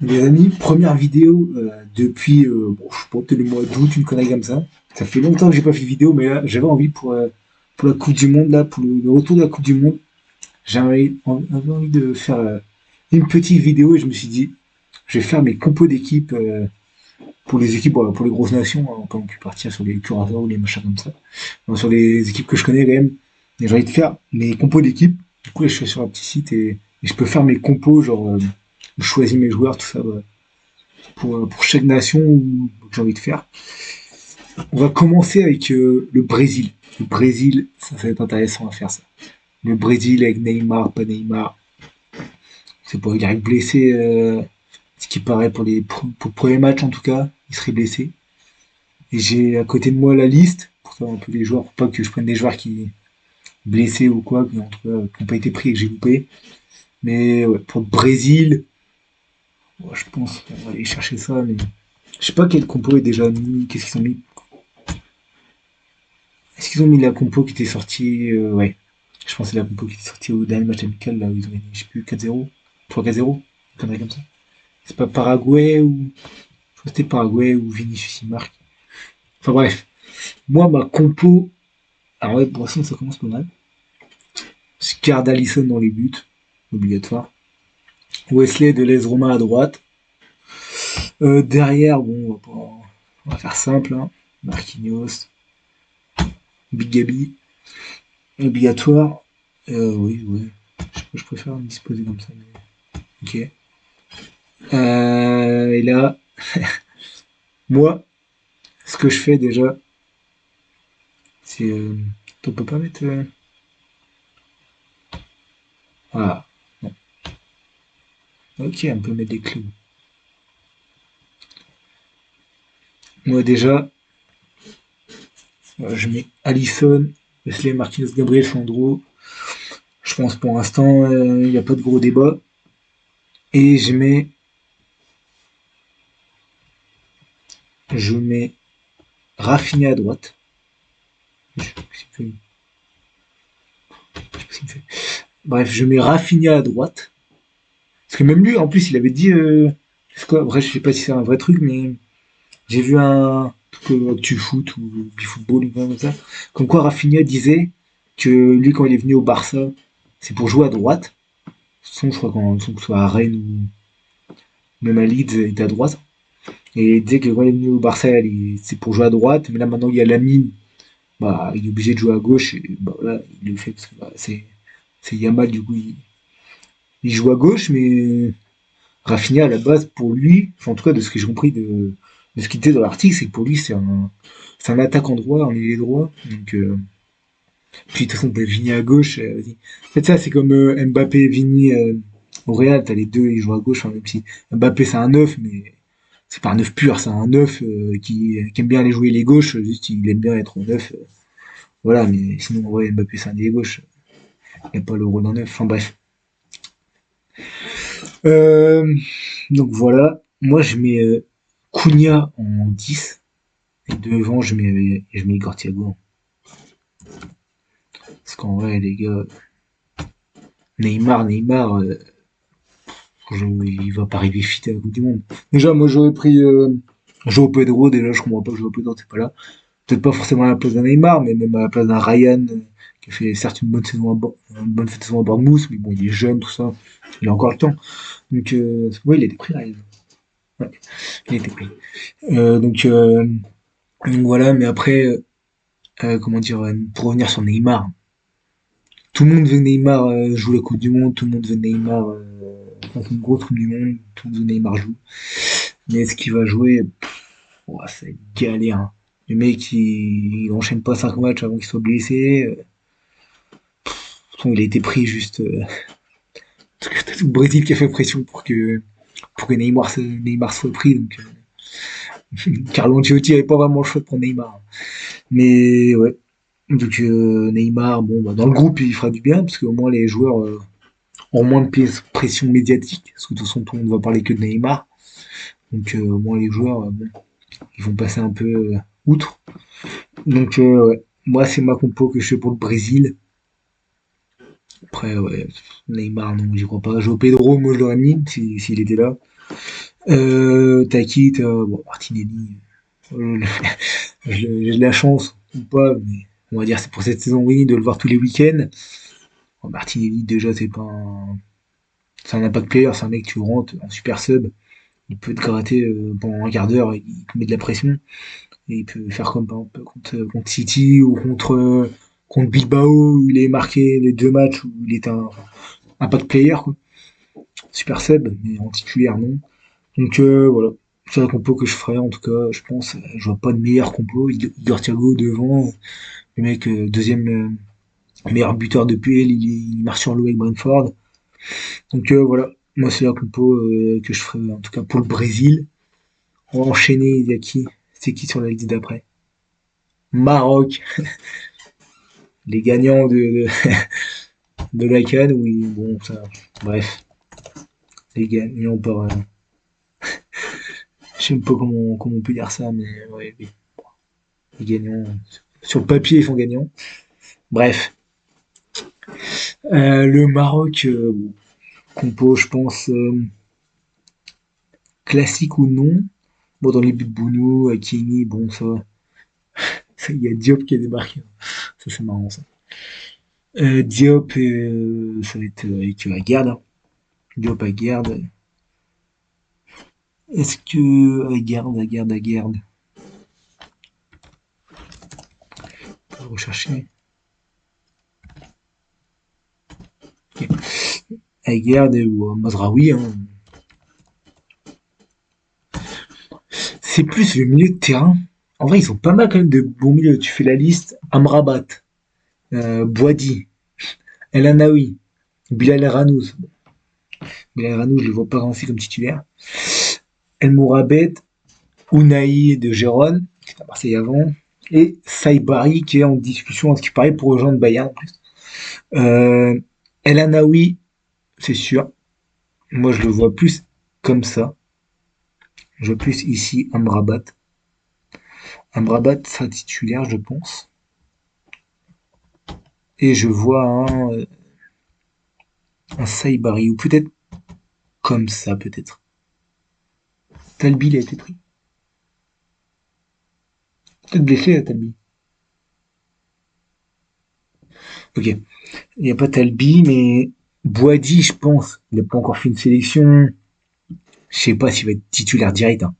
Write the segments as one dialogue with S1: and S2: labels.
S1: Les amis, première vidéo depuis, bon, je sais pas, peut-être le mois d'août, une connerie comme ça. Ça fait longtemps que j'ai pas fait de vidéo, mais là, j'avais envie pour la Coupe du Monde, là, pour le retour de la Coupe du Monde. J'avais envie de faire une petite vidéo et je me suis dit, je vais faire mes compos d'équipe pour les équipes, voilà, pour les grosses nations, hein, on peut plus partir sur les Curaçao ou les machins comme ça. Donc, sur les équipes que je connais quand même, et j'ai envie de faire mes compos d'équipe. Du coup, là, je suis sur un petit site et je peux faire mes compos, genre, je choisis mes joueurs, tout ça. Ouais, pour chaque nation que j'ai envie de faire. On va commencer avec le Brésil. Le Brésil, ça va être intéressant à faire ça. Le Brésil avec Neymar, pas Neymar. C'est pas, il arrive blessé, ce qui paraît pour le premier match en tout cas, il serait blessé. Et j'ai à côté de moi la liste pour savoir un peu les joueurs, pour pas que je prenne des joueurs qui blessés ou quoi, qui en tout cas qui n'ont pas été pris et que j'ai loupé. Mais ouais, pour le Brésil, ouais, je pense qu'on va aller chercher ça, mais je sais pas quel compo est déjà mis, qu'est-ce qu'ils ont mis. Est-ce qu'ils ont mis la compo qui était sortie ouais. Je pense que c'est la compo qui était sortie au dernier match amical, là où ils ont gagné, je sais plus, 4-0, 3-4-0, une connerie comme ça. C'est pas Paraguay ou. Je crois que c'était Paraguay ou Vinicius il marque. Enfin bref. Moi, ma compo. Alors ouais, pour l'instant, ça commence pas mal. Je garde Allison dans les buts, obligatoire. Wesley de Les Romain à droite. Derrière, bon, on va faire simple, hein. Marquinhos, Big Gabi, obligatoire. Oui, oui. Je préfère me disposer comme ça. Mais... ok. Et là, moi, ce que je fais déjà, c'est. On peut pas mettre. Voilà. Non. Ok, on peut mettre des clous. Moi, déjà, je mets Allison, Wesley, Martinez, Gabriel, Sandro. Je pense pour l'instant, il n'y a pas de gros débat. Et je mets Rafinha à droite. Je sais pas ce qu'il me fait. Bref, je mets Rafinha à droite. Parce que même lui, en plus, il avait dit. Quoi, bref, je sais pas si c'est un vrai truc, mais j'ai vu un truc Actu Foot ou Bifootball ou comme ça. Comme quoi Rafinha disait que lui, quand il est venu au Barça, c'est pour jouer à droite. Son, je crois quand que ce soit à Rennes ou même à Leeds, il était à droite. Et il disait que quand il est venu au Barça, c'est pour jouer à droite. Mais là, maintenant, il y a Lamine. Bah, il est obligé de jouer à gauche. Et bah, voilà, il le fait parce que bah, c'est Yamal, du coup, il joue à gauche, mais Rafinha, à la base, pour lui, enfin, en tout cas, de ce que j'ai compris de ce qu'il était dans l'article, c'est que pour lui, c'est un attaquant droit, un ailier droit. Donc, puis, de toute façon, t'as Vini à gauche. Vas-y. En fait, ça, c'est comme Mbappé et Vini au Real. T'as les deux, ils jouent à gauche. Hein, même si Mbappé, c'est un neuf, mais c'est pas un neuf pur. C'est un neuf qui aime bien aller jouer les gauches. Juste, il aime bien être au neuf. Voilà, mais sinon, ouais, Mbappé, c'est un ailier gauche. Il n'y a pas le rôle d'un neuf. Enfin, bref. Euh, donc, voilà. Moi, je mets Cunha en 10. Et devant, je mets Igor Thiago. Parce qu'en vrai, les gars, Neymar, il va pas arriver fit à la Coupe du Monde. Déjà, moi, j'aurais pris Joao Pedro. Déjà, je comprends pas que Joao Pedro, c'est pas là. Peut-être pas forcément à la place d'un Neymar, mais même à la place d'un Ryan, qui a fait certes une bonne saison à Bournemouth, mais bon, il est jeune, tout ça. Il a encore le temps. Donc, ouais, il a été pris, Ryan. Ouais, il a été pris. Donc voilà, mais après, comment dire, pour revenir sur Neymar, tout le monde veut Neymar jouer la Coupe du Monde, tout le monde veut Neymar fasse une grosse Coupe du Monde, tout le monde veut Neymar joue. Mais est-ce qu'il va jouer? Ouah, c'est galère, hein. Le mec, il enchaîne pas 5 matchs avant qu'il soit blessé. Il a été pris juste. Parce que t'as tout le Brésil qui a fait pression pour que Neymar soit pris. Donc, Carlo Ancelotti avait pas vraiment le choix de prendre Neymar. Mais ouais. Donc, Neymar, bon, bah, dans le groupe, il fera du bien, parce qu'au moins les joueurs ont moins de pression médiatique. Parce que de toute façon, tout le monde va parler que de Neymar. Donc, au moins les joueurs, bon, ils vont passer un peu outre. Donc, ouais. Moi, c'est ma compo que je fais pour le Brésil. Après, ouais, Neymar, non, j'y crois pas. Joe Pedro, moi, je l'aurais mis s'il était là. T'as qui? Bon, Martinelli. euh, j'ai de la chance ou pas, mais on va dire c'est pour cette saison, oui, de le voir tous les week-ends. Bon, Martinelli, déjà, c'est un impact player, c'est un mec, tu rentres en super sub, il peut te gratter pendant un quart d'heure, il te met de la pression, et il peut faire comme par exemple contre City ou contre Bilbao, où il est marqué les deux matchs où il est un impact player, quoi. Super sub, mais en titulaire, non. Donc voilà, c'est la compo que je ferais, en tout cas, je pense. Je vois pas de meilleure compo. Igor Thiago devant, le mec deuxième meilleur buteur de PL, il marche sur l'eau avec Brentford. Donc voilà, moi c'est la compo que je ferais, en tout cas pour le Brésil. On va enchaîner, il y a qui? C'est qui sur la liste d'après? Maroc, les gagnants de la CAN, oui, bon, ça, bref, les gagnants par, je sais pas comment on peut dire ça, mais ouais, les gagnants, sur le papier, ils sont gagnants. Bref, le Maroc, bon, compo, je pense, classique ou non. Bon, dans les buts de Bounou, Hakimi, bon, ça, il y a Diop qui a débarqué. Ça, c'est marrant, ça. Diop, ça va être avec Aguerd, hein. Diop, Aguerd. Est-ce que Aguerd, on va rechercher. Okay. Aguerd ou Mazraoui, hein. C'est plus le milieu de terrain. En vrai, ils ont pas mal quand même de bons milieux. Tu fais la liste, Amrabat, Boadi, El Anaoui, Bilal Ranouz. Bilal Ranouz, je le vois pas rentrer comme titulaire. El Mourabet, Unai de Gérone, qui était à Marseille avant, et Saïbari, qui est en discussion, à ce qui paraît, pour rejoindre Bayern en plus. Euh, El Anaoui, c'est sûr. Moi, je le vois plus comme ça. Je vois plus ici Amrabat. Amrabat sera titulaire, je pense. Et je vois un Saïbari, ou peut-être comme ça, peut-être. Talbi, il a été pris. Peut-être blessé, Talbi. Ok. Il n'y a pas Talbi, mais Boadi, je pense. Il n'a pas encore fait une sélection. Je sais pas s'il va être titulaire direct, hein.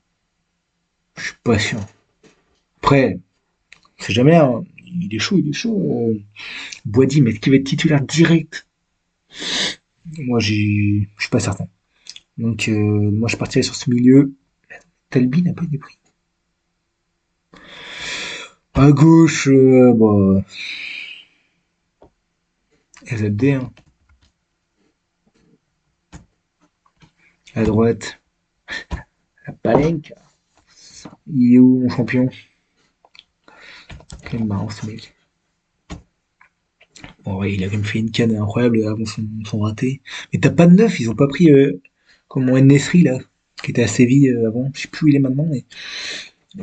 S1: Je suis pas sûr. Après, c'est jamais, hein. Il est chaud, il est chaud. Boadi, mais est-ce qu'il va être titulaire direct? Moi, je suis pas certain. Donc, moi, je partirais sur ce milieu. Talbi n'a pas été pris. À gauche, bah, LZD, hein. À droite, la Palenque. Il est où, mon champion? Quel marrant, ce mec. Bon, ouais, il a quand même fait une canne incroyable avant son raté. Mais t'as pas de neuf, ils ont pas pris, comme Nesri, là, qui était à Séville avant. Je sais plus où il est maintenant, mais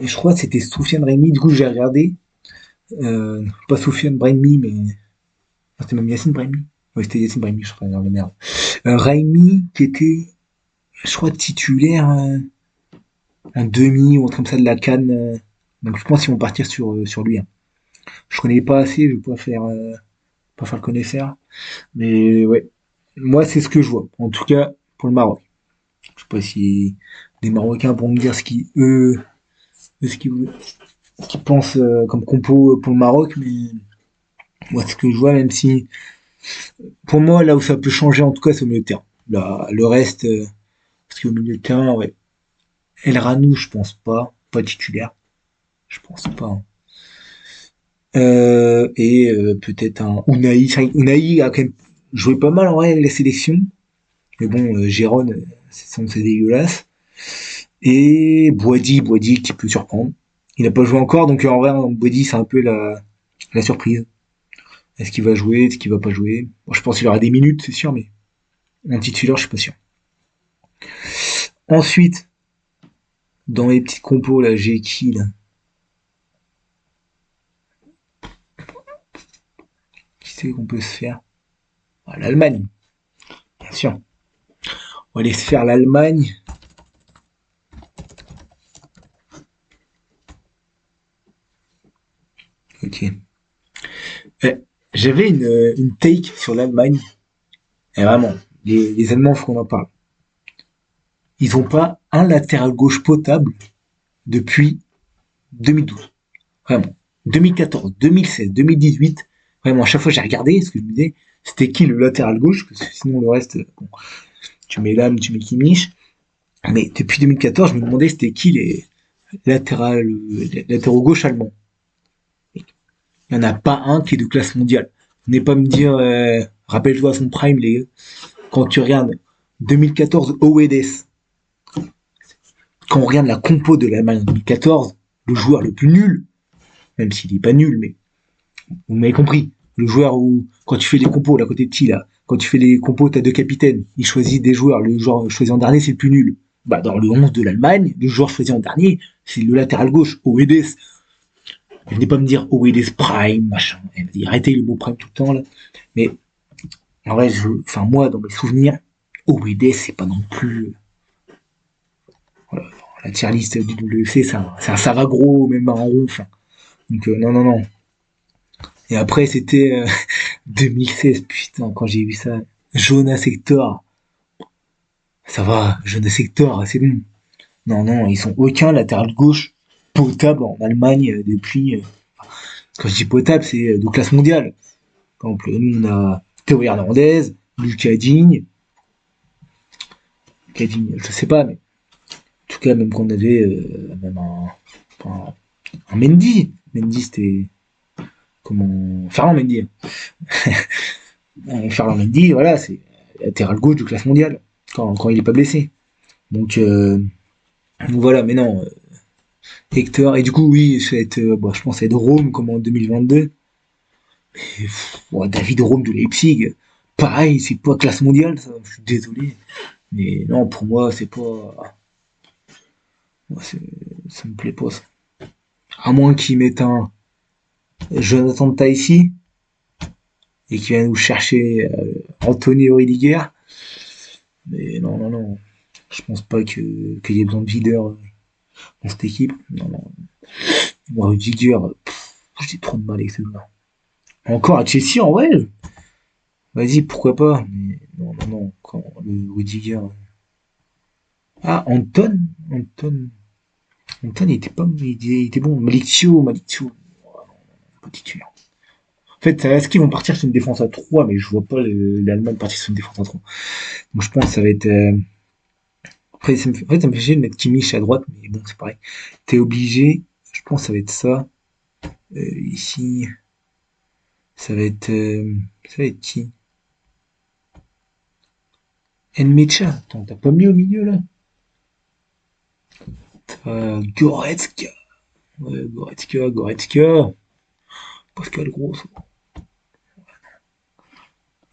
S1: et je crois que c'était Soufiane Rémy. Du coup, j'ai regardé. Pas Soufiane Brahimi, mais c'était même Yacine Brahimi. Ouais, c'était Yacine Brahimi, je crois, de merde. Raimi, qui était, je crois, titulaire en demi ou un truc comme ça de la canne. Donc je pense qu'ils vont partir sur lui, hein. Je connais pas assez, je vais pas faire le connaisseur. Mais ouais, moi c'est ce que je vois. En tout cas, pour le Maroc. Je sais pas si des Marocains vont me dire ce qu'ils pensent comme compo pour le Maroc, mais moi c'est ce que je vois, même si pour moi là où ça peut changer en tout cas c'est au milieu de terrain. Là, le reste, parce qu'au milieu de terrain, ouais. El Ranou, je pense pas titulaire, je pense pas, hein. Et peut-être un Unai. Unai a quand même joué pas mal en vrai avec la sélection. Mais bon, Gérone, c'est dégueulasse. Et Boadi qui peut surprendre. Il n'a pas joué encore, donc en vrai, Boadi, c'est un peu la surprise. Est-ce qu'il va jouer, est-ce qu'il va pas jouer? Bon, je pense qu'il aura des minutes, c'est sûr, mais un titulaire, je suis pas sûr. Ensuite, dans les petites compos, là, j'ai qui, là? Qui c'est qu'on peut se faire? Ah, l'Allemagne, bien sûr. On va aller se faire l'Allemagne. Ok. Euh, J'avais une take sur l'Allemagne. Et vraiment, les Allemands, faut qu'on en parle. Ils ont pas un latéral gauche potable depuis 2012. Vraiment. 2014, 2016, 2018. Vraiment, à chaque fois, j'ai regardé ce que je me disais. C'était qui le latéral gauche? Parce que sinon, le reste, bon, tu mets Lam, tu mets Kimmich. Mais depuis 2014, je me demandais c'était qui les latéraux gauche allemands. Il n'y en a pas un qui est de classe mondiale. N'est pas me dire, rappelle-toi à son prime, les gars. Quand tu regardes 2014 Oedes, quand on regarde la compo de l'Allemagne en 2014, le joueur le plus nul, même s'il n'est pas nul, mais vous m'avez compris, le joueur où, quand tu fais les compos, là, côté de T, là, quand tu fais les compos, t'as deux capitaines, ils choisissent des joueurs, le joueur choisi en dernier, c'est le plus nul. Bah, dans le 11 de l'Allemagne, le joueur choisi en dernier, c'est le latéral gauche, Oedes. Venez pas me dire Oedes Prime, machin. Arrêtez le mot Prime tout le temps, là. Mais, en vrai, enfin, moi, dans mes souvenirs, Oedes, c'est pas non plus, voilà, la tier list du WC, ça va gros, même en rond, enfin. Donc, non, non, non. Et après, c'était 2016, putain, quand j'ai vu ça. Jonas Hector. Ça va, Jonas Hector, c'est bon. Non, non, ils sont aucun latéral gauche potable en Allemagne depuis. Quand je dis potable, c'est de classe mondiale. Par exemple, nous, on a Théo Hernandez, Lucas Digne. Lucas Digne, je sais pas, mais en tout cas, même qu'on avait même un Mendy. Mendy, c'était. Comment. Ferland Mendy. Ferland Mendy, voilà, c'est latéral gauche de classe mondiale. Quand il est pas blessé. Donc, voilà, mais non, Hector, et du coup, oui, ça va être, bon, je pense, ça va être Rome comme en 2022. Et, ouais, David Rome de Leipzig, pareil, c'est pas classe mondiale, ça, je suis désolé. Mais non, pour moi, c'est pas. Moi, ça me plaît pas, ça. À moins qu'ils mettent un Jonathan Taïsi et qu'ils viennent nous chercher Anthony Rudiger. Mais non, non, non. Je pense pas qu'il y ait besoin de leader dans cette équipe. Non, non. Moi, Rudiger, j'ai trop de mal avec ce gars. Encore à Chelsea, en vrai, vas-y, pourquoi pas. Mais non, non, non. Quand le Rudiger. Ah, Anton, il était pas. Il était bon. Malik Thio. Pas titulaire. En fait, est-ce qu'ils vont partir sur une défense à 3, mais je vois pas l'Allemagne partir sur une défense à 3. Donc je pense que ça va être. Après, en fait, ça me fait chier de mettre Kimmich à droite, mais bon, c'est pareil. T'es obligé. Je pense que ça va être ça. Ici. Ça va être. Ça va être qui? Enmecha. Attends, t'as pas mis au milieu là? Goretzka. Ouais, Goretzka. Pascal Gross.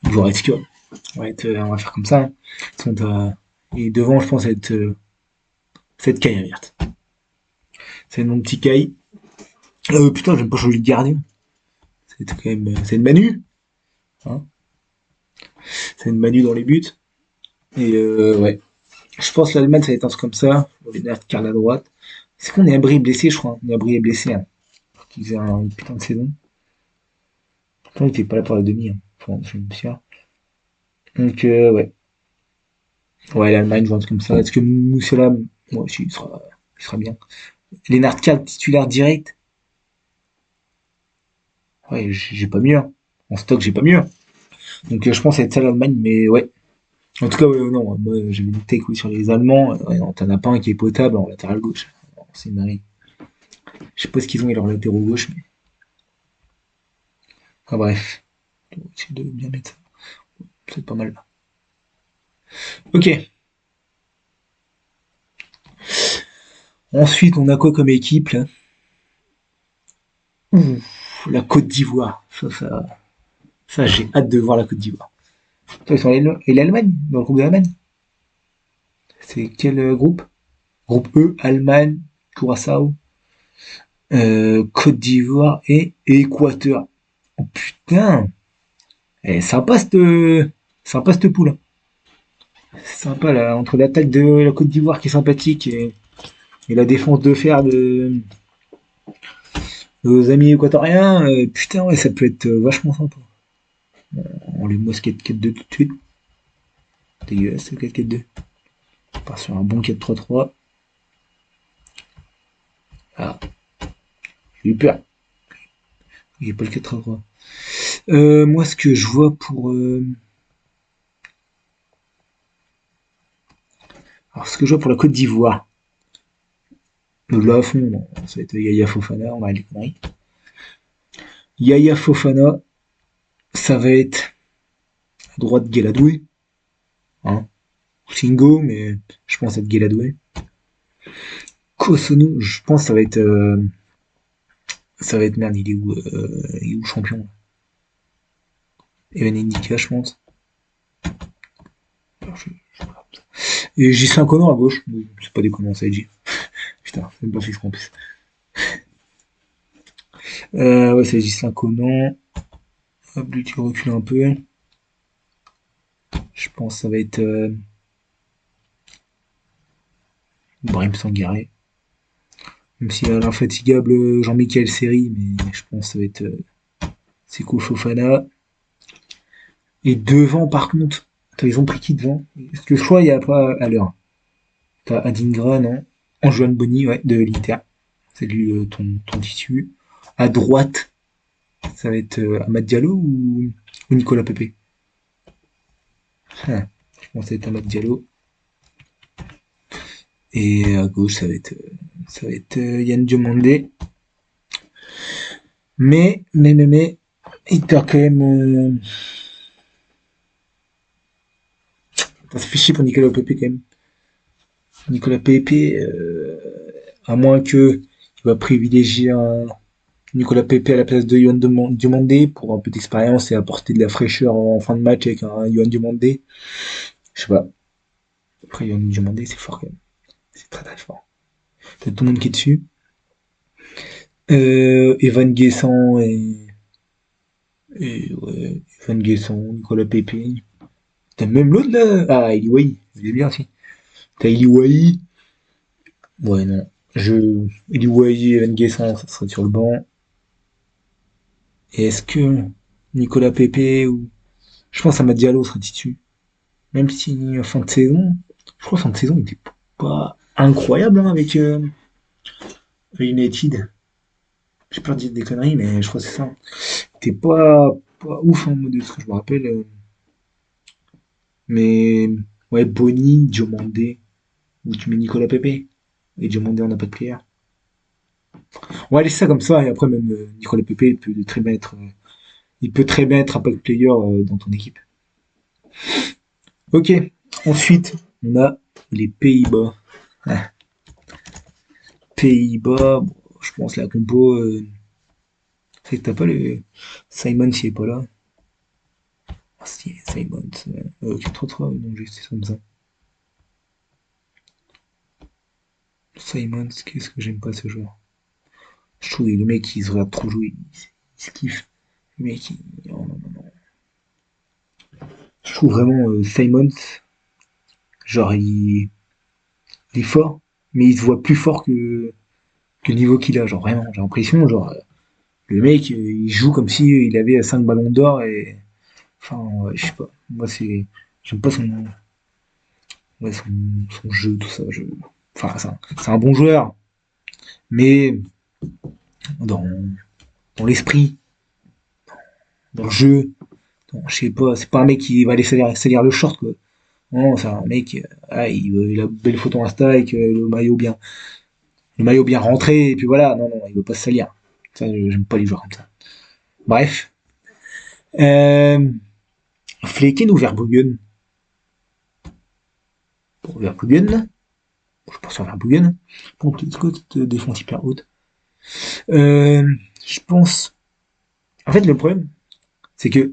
S1: Goretzka. On va faire comme ça. Hein. Et devant, je pense, ça va être Kai Havertz. C'est mon petit Kai. Putain, j'aime pas changer de gardien. C'est quand même. C'est une Manu. Hein, c'est une Manu dans les buts. Et ouais. Je pense que l'Allemagne, ça va être un truc comme ça. Les nerfs Karl à droite. C'est qu'on est Abri blessé, je crois. Abri est blessé. Hein. Qu'il faisait une putain de saison. Pourtant, il était pas là pour la demi. Hein. Enfin, je me souviens. Donc, ouais. Ouais, l'Allemagne joue un truc comme ça. Est-ce que Moussela, moi aussi, il sera bien. Lennart Karl titulaire direct. Ouais, j'ai pas mieux. Hein. En stock, j'ai pas mieux. Donc, je pense que ça va être ça l'Allemagne, mais ouais. En tout cas, ouais, non, moi, j'avais une take oui, sur les Allemands. Ouais, non, t'en as pas un qui est potable en latéral gauche. C'est une marée. Je sais pas ce qu'ils ont, ils leur latéraux gauche, mais. Enfin, bref. On va essayer de bien mettre ça. C'est pas mal. Ok. Ensuite, on a quoi comme équipe, là? Ouf, la Côte d'Ivoire. Ça, j'ai hâte de voir la Côte d'Ivoire. Toi, ils sont et l'Allemagne, dans le groupe de l'Allemagne. C'est quel groupe? Groupe E, Allemagne, Curaçao, Côte d'Ivoire et Équateur. Oh putain! Sympa cette poule. Hein. Sympa là, entre l'attaque de la Côte d'Ivoire qui est sympathique et la défense de fer Nos amis équatoriens, putain, ouais, ça peut être vachement sympa. On les moi ce 4-4-2 tout de suite. Dégueulasse le 4-4-2. On part sur un bon 4-3-3. Ah, j'ai eu peur. J'ai pas le 4-3-3. Moi, ce que je vois pour. Alors, ce que je vois pour la Côte d'Ivoire. Donc là, à fond, bon, ça va être Yaya Fofana, on va les conneries. Yaya Fofana, ça va être à droite Guéladoué. Hein. Singo, mais je pense être Guéladoué. Kosono, je pense que ça va être. Ça va être merde, il est où champion? Evan Indica, je pense. Et Gislain Connor à gauche. C'est pas déconnant, ça, J. Putain, c'est même pas fixe en plus. Ouais, c'est Gislain Connor. Hop, lui, tu recules un peu. Je pense que ça va être Brahim Sangaré. Même s'il a l'infatigable Jean-Michel Seri, mais je pense que ça va être Seko Fofana. Et devant, par contre, ils ont pris qui devant? Parce que je crois qu'il n'y a pas à l'heure. T'as Adingra, non? Antoine Bonny, ouais, de l'Inter. C'est lui ton tissu. À droite, ça va être Amad Diallo ou Nicolas Pepe? Ah, je pense que ça va être Amad Diallo. Et à gauche, ça va être Yann Diomandé. Mais, il perd quand même. Ça fait chier pour Nicolas Pepe quand même. Nicolas Pepe, à moins que il va privilégier un Nicolas Pepe à la place de Yohan Diomandé pour un peu d'expérience et apporter de la fraîcheur en fin de match avec un Yohan Diomandé. Je sais pas. Après, Yohan Diomandé, c'est fort quand même. C'est très très fort. T'as tout le monde qui est dessus. Evan Guessant et ouais, Evan Guessant, Nicolas Pepe. T'as même l'autre là. Ah, Eliway. Il est bien aussi. T'as Eliway. Ouais, non. Eliway et Evan Guessant, ça serait sur le banc. Et est-ce que Nicolas Pepe ou. Je pense à Amad Diallo serait titulaire. Même si fin de saison, je crois fin de saison, il était pas incroyable hein, avec United. J'ai peur de dire des conneries, mais je crois que c'est ça. Il était pas ouf en mode de ce que je me rappelle. Mais ouais, Bonny, Diomandé, ou tu mets Nicolas Pepe. Et Diomandé, on n'a pas de player. On va laisser ça comme ça, et après même Nicolas Pepe, il peut très bien être un pack player dans ton équipe. Ok, ensuite, on a les Pays-Bas. Ah, Pays-Bas, bon, je pense la compo, c'est que t'as pas le Simon s'il est pas là. Ah si, Simon, ok, trop, non, juste c'est comme ça. Simon, qu'est-ce que j'aime pas ce joueur. Je trouve que le mec il se regarde trop jouer, il se kiffe. Le mec, non, non, non, non. Je trouve vraiment Simon, genre il est fort, mais il se voit plus fort que le niveau qu'il a. Genre vraiment, j'ai l'impression, genre le mec il joue comme si il avait 5 ballons d'or et. Enfin, ouais, je sais pas. Moi c'est. J'aime pas son jeu, tout ça. Enfin, c'est un bon joueur, mais dans, dans l'esprit, dans le jeu, je sais pas, c'est pas un mec qui va aller salir le short, quoi. Non, c'est un mec, il a une belle photo Insta avec le maillot bien rentré, et puis voilà, non, non, il veut pas se salir. Ça, j'aime pas les joueurs comme ça. Bref. Euh, Flecken ou Verbruggen? Pour Verbruggen, je pense sur Verbruggen. Pour petite côte de défense hyper haute. Je pense. En fait, le problème, c'est que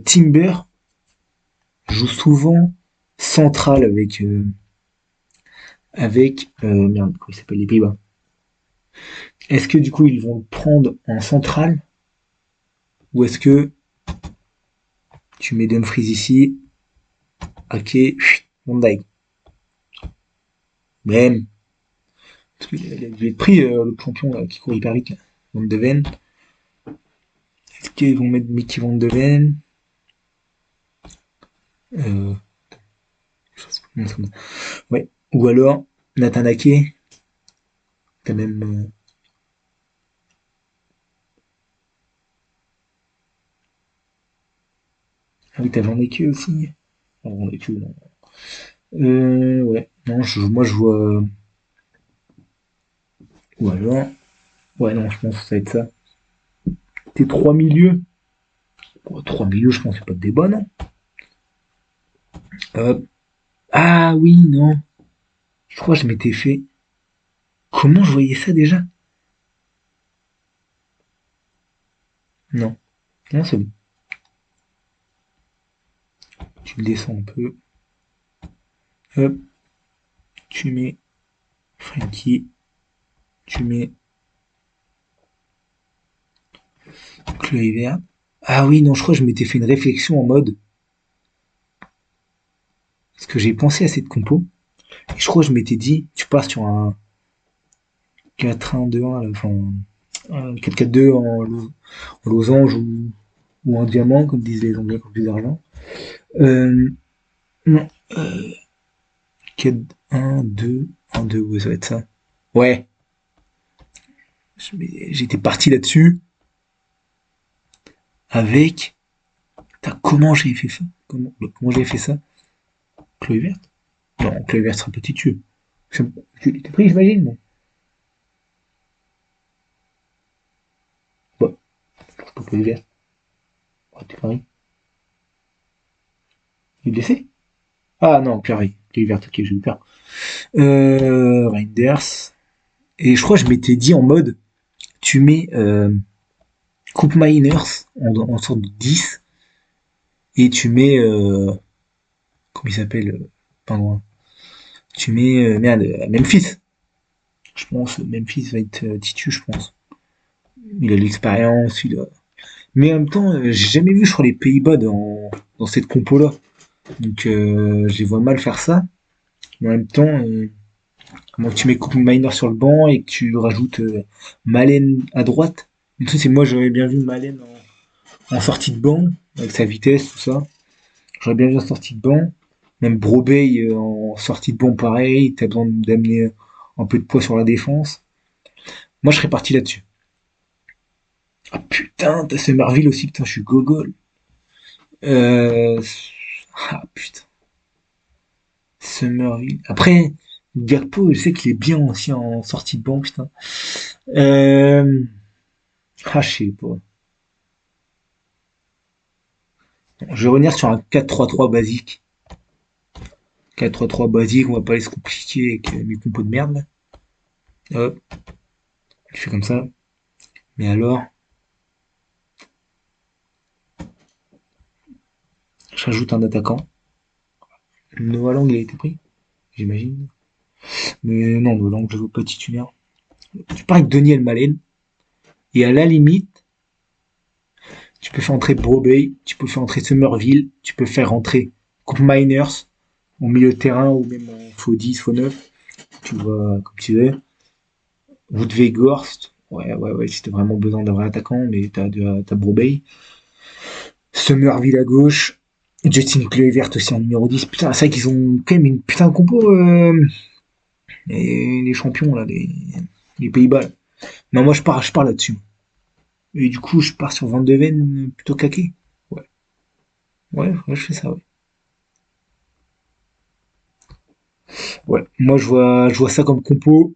S1: Timber joue souvent central avec merde, comment il s'appelle les Pays-Bas. Est-ce que du coup ils vont le prendre en central ou est-ce que tu mets Dumfries ici, ok, Van Dijk. Même parce qu'il a dû être pris le champion là, qui court hyper vite. Là. Van de Ven. Est-ce qu'ils vont mettre Mickey Van de Ven? euh, je sais pas comment ça s'appelle. Ouais. Ou alors Nathan Ake. T'as même. Ah oui, t'as Van Ake aussi. Non, Van Ake, non. Ouais. Non, moi je vois. Ou alors. Ouais, non, je pense que ça va être ça. T'es trois milieux. Bon, trois milieux, je pense que c'est pas de débat, non? Ah oui, non. Je crois que je m'étais fait. Comment je voyais ça déjà? Non. Non, c'est bon. Tu le descends un peu. Hop. Tu mets Frankie. Tu mets Chloé Vert. Ah oui, non, je crois que je m'étais fait une réflexion en mode. Parce que j'ai pensé à cette compo. Et je crois que je m'étais dit, tu pars sur un 4-1-2-1, enfin, un 4-4-2 en losange ou en diamant, comme disent les Anglais, comme plus d'argent. Non, 4-1-2, 1-2, ouais, ça va être ça. Ouais, j'étais parti là-dessus avec. Comment j'ai fait ça? Comment j'ai fait ça? Chloé verte? Non, Chloé verte sera petit tueux. Tu l'étais pris, j'imagine, mais. Bon, c'est pas Chloé verte. Oh, t'es pareil. Il est blessé? Ah non, Clary. Chloé verte, ok, j'ai eu peur. Reinders. Et je crois que je m'étais dit en mode, tu mets Coupe Miners en sorte de 10 et tu mets. Comment il s'appelle? Pingouin. Tu mets. Merde, Memphis. Je pense, Memphis va être titu, je pense. Il a de l'expérience, il a. Mais en même temps, j'ai jamais vu, je crois, les Pays-Bas dans cette compo-là. Donc, je les vois mal faire ça. Mais en même temps, comment tu mets Coupe Miner sur le banc et que tu rajoutes Malen à droite. Le truc, c'est moi, j'aurais bien vu Malen en sortie de banc, avec sa vitesse, tout ça. J'aurais bien vu en sortie de banc. Même Brobey en sortie de banc, pareil. T'as besoin d'amener un peu de poids sur la défense. Moi, je serais parti là-dessus. Ah putain, t'as ce Merville aussi, putain, je suis gogol. Euh... Ah putain, Summerville. Après, Gakpo, je sais qu'il est bien aussi en sortie de banc, putain. Euh... Ah, je sais pas. Je vais revenir sur un 4-3-3 basique. 4-3-3 basique, on va pas aller se compliquer avec mes compos de merde, là. Hop, je fais comme ça. Mais alors, j'ajoute un attaquant. Noah Lang, il a été pris, j'imagine. Mais non, Noah Lang, je veux pas titulaire. Je pars avec Daniel Malen. Et à la limite, tu peux faire entrer Brobey, tu peux faire entrer Somerville, tu peux faire entrer Coupe Miners au milieu de terrain ou même en faux 10, faux 9. Tu vois, comme tu veux. Woodvegorst, ouais, si t'as vraiment besoin d'un vrai attaquant, mais t'as Brobey. Somerville à gauche. Justin Kluivert aussi en numéro 10. Putain, c'est vrai qu'ils ont quand même une putain de compo, les champions, là, les Pays-Bas. Non, moi, je pars là-dessus. Et du coup, je pars sur Van de Ven plutôt qu'Ake. Ouais. Ouais, je fais ça, ouais. Ouais. Moi, je vois ça comme compo.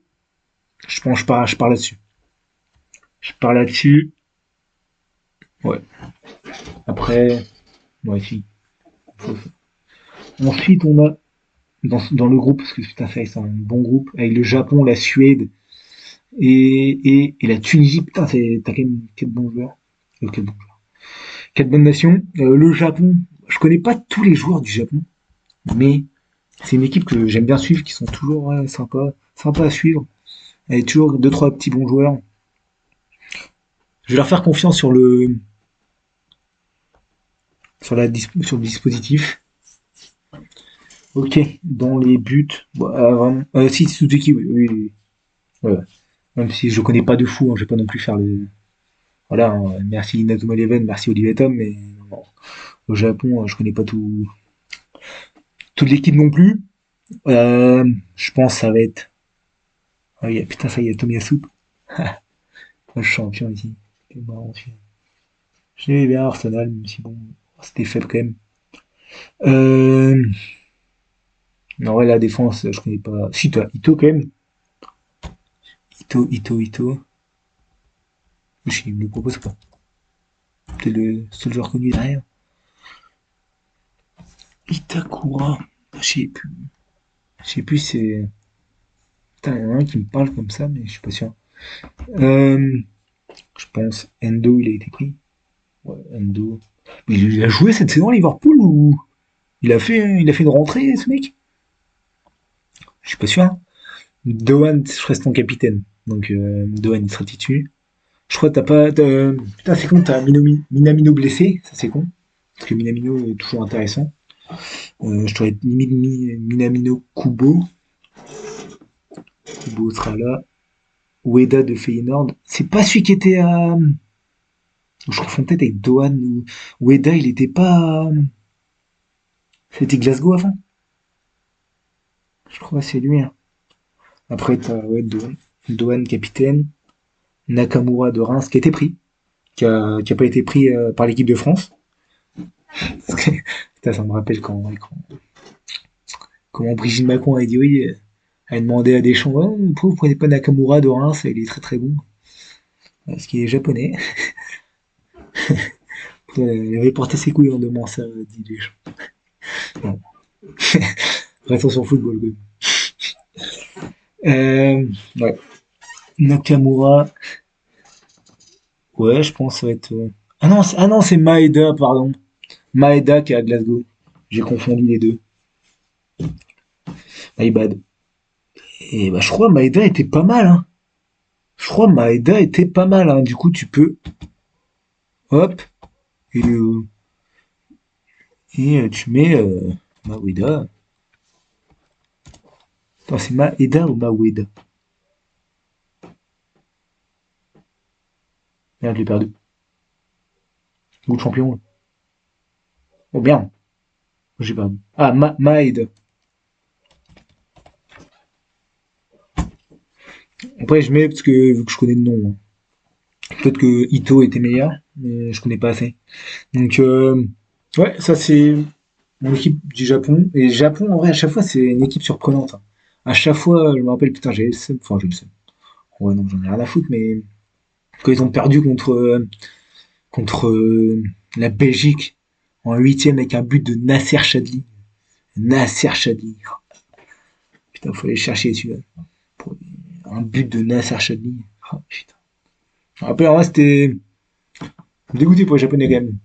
S1: Je pense, je pars là-dessus. Je pars là-dessus. Ouais. Après, ouais, si. Ensuite, on a dans le groupe, parce que putain, ça c'est un bon groupe, avec le Japon, la Suède et la Tunisie. Putain, t'as quand même quatre bons joueurs. Quatre bons joueurs. Quatre bonnes nations. Le Japon, je connais pas tous les joueurs du Japon, mais c'est une équipe que j'aime bien suivre, qui sont toujours sympas à suivre. Il y a toujours deux trois petits bons joueurs. Je vais leur faire confiance sur le dispositif. Ok, dans les buts, si Suzuki, oui. Ouais. Même si je connais pas de fou, hein, je vais pas non plus faire le. Voilà, hein, merci Inazuma Eleven, merci Olivier Tom, mais non, au Japon, je connais pas toute l'équipe non plus. Je pense que ça va être. Ah oui, putain, ça y est, Tomiyasu, le champion ici. C'est marrant, celui-là. Je l'aimais bien Arsenal, même si bon, c'était faible quand même. Euh, non, ouais, la défense, je connais pas. Si, toi, Ito quand même. Ito. Je me le propose pas. C'est le seul joueur connu derrière. Itakura. Je sais plus. Je sais plus, c'est. Putain, il y en a un qui me parle comme ça, mais je suis pas sûr. Euh, je pense Endo, il a été pris. Ouais, Endo. Mais il a joué cette saison à Liverpool ou il a fait une rentrée, ce mec? Je suis pas sûr, hein. Dohan, je reste ton capitaine. Donc, Dohan, il sera titulaire. Je crois que t'as pas. Putain, c'est con, t'as Minamino blessé. Ça, c'est con. Parce que Minamino est toujours intéressant. Je t'aurais limite mis Minamino Kubo. Kubo sera là. Ueda de Feyenoord. C'est pas celui qui était à. Je confonds peut-être avec Dohan ou. Ueda, il était pas. C'était Glasgow avant. Je crois que c'est lui, hein. Après, t'as ouais, Dohan. Dohan, capitaine. Nakamura de Reims, qui a été pris. Qui a pas été pris par l'équipe de France. Putain, ça me rappelle comment Brigitte Macron a dit oui. Elle a demandé à Deschamps, ouais, pourquoi vous prenez pas Nakamura de Reims, il est très très bon. Parce qu'il est japonais. Il avait porté ses couilles en demandant ça, dit Deschamps. Bon. Restons sur le football. Ouais. Nakamura, ouais, je pense que ça va être. Ah non, c'est Maeda, pardon. Maeda qui est à Glasgow. J'ai confondu les deux. My bad. Et bah, je crois que Maeda était pas mal, hein. Je crois que Maeda était pas mal, hein. Du coup, tu peux. Hop. Et, tu mets Maeda. Attends, c'est Maeda ou Maeda? Merde, je l'ai perdu. Ou le champion. Oh merde, j'ai perdu. Ah, Maeda. Après, je mets parce que vu que je connais le nom, hein. Peut-être que Ito était meilleur, mais je connais pas assez. Donc, ouais, ça c'est mon équipe du Japon. Et le Japon, en vrai, à chaque fois, c'est une équipe surprenante, hein. À chaque fois, je me rappelle, putain, j'ai le seum. Enfin, j'ai le seum. Ouais, non, j'en ai rien à foutre, mais quand ils ont perdu contre la Belgique en huitième avec un but de Nasser Chadli. Nasser Chadli. Putain, faut aller chercher celui-là. Pour un but de Nasser Chadli. Oh, putain. Après, en vrai, c'était dégoûté pour les Japonais quand même.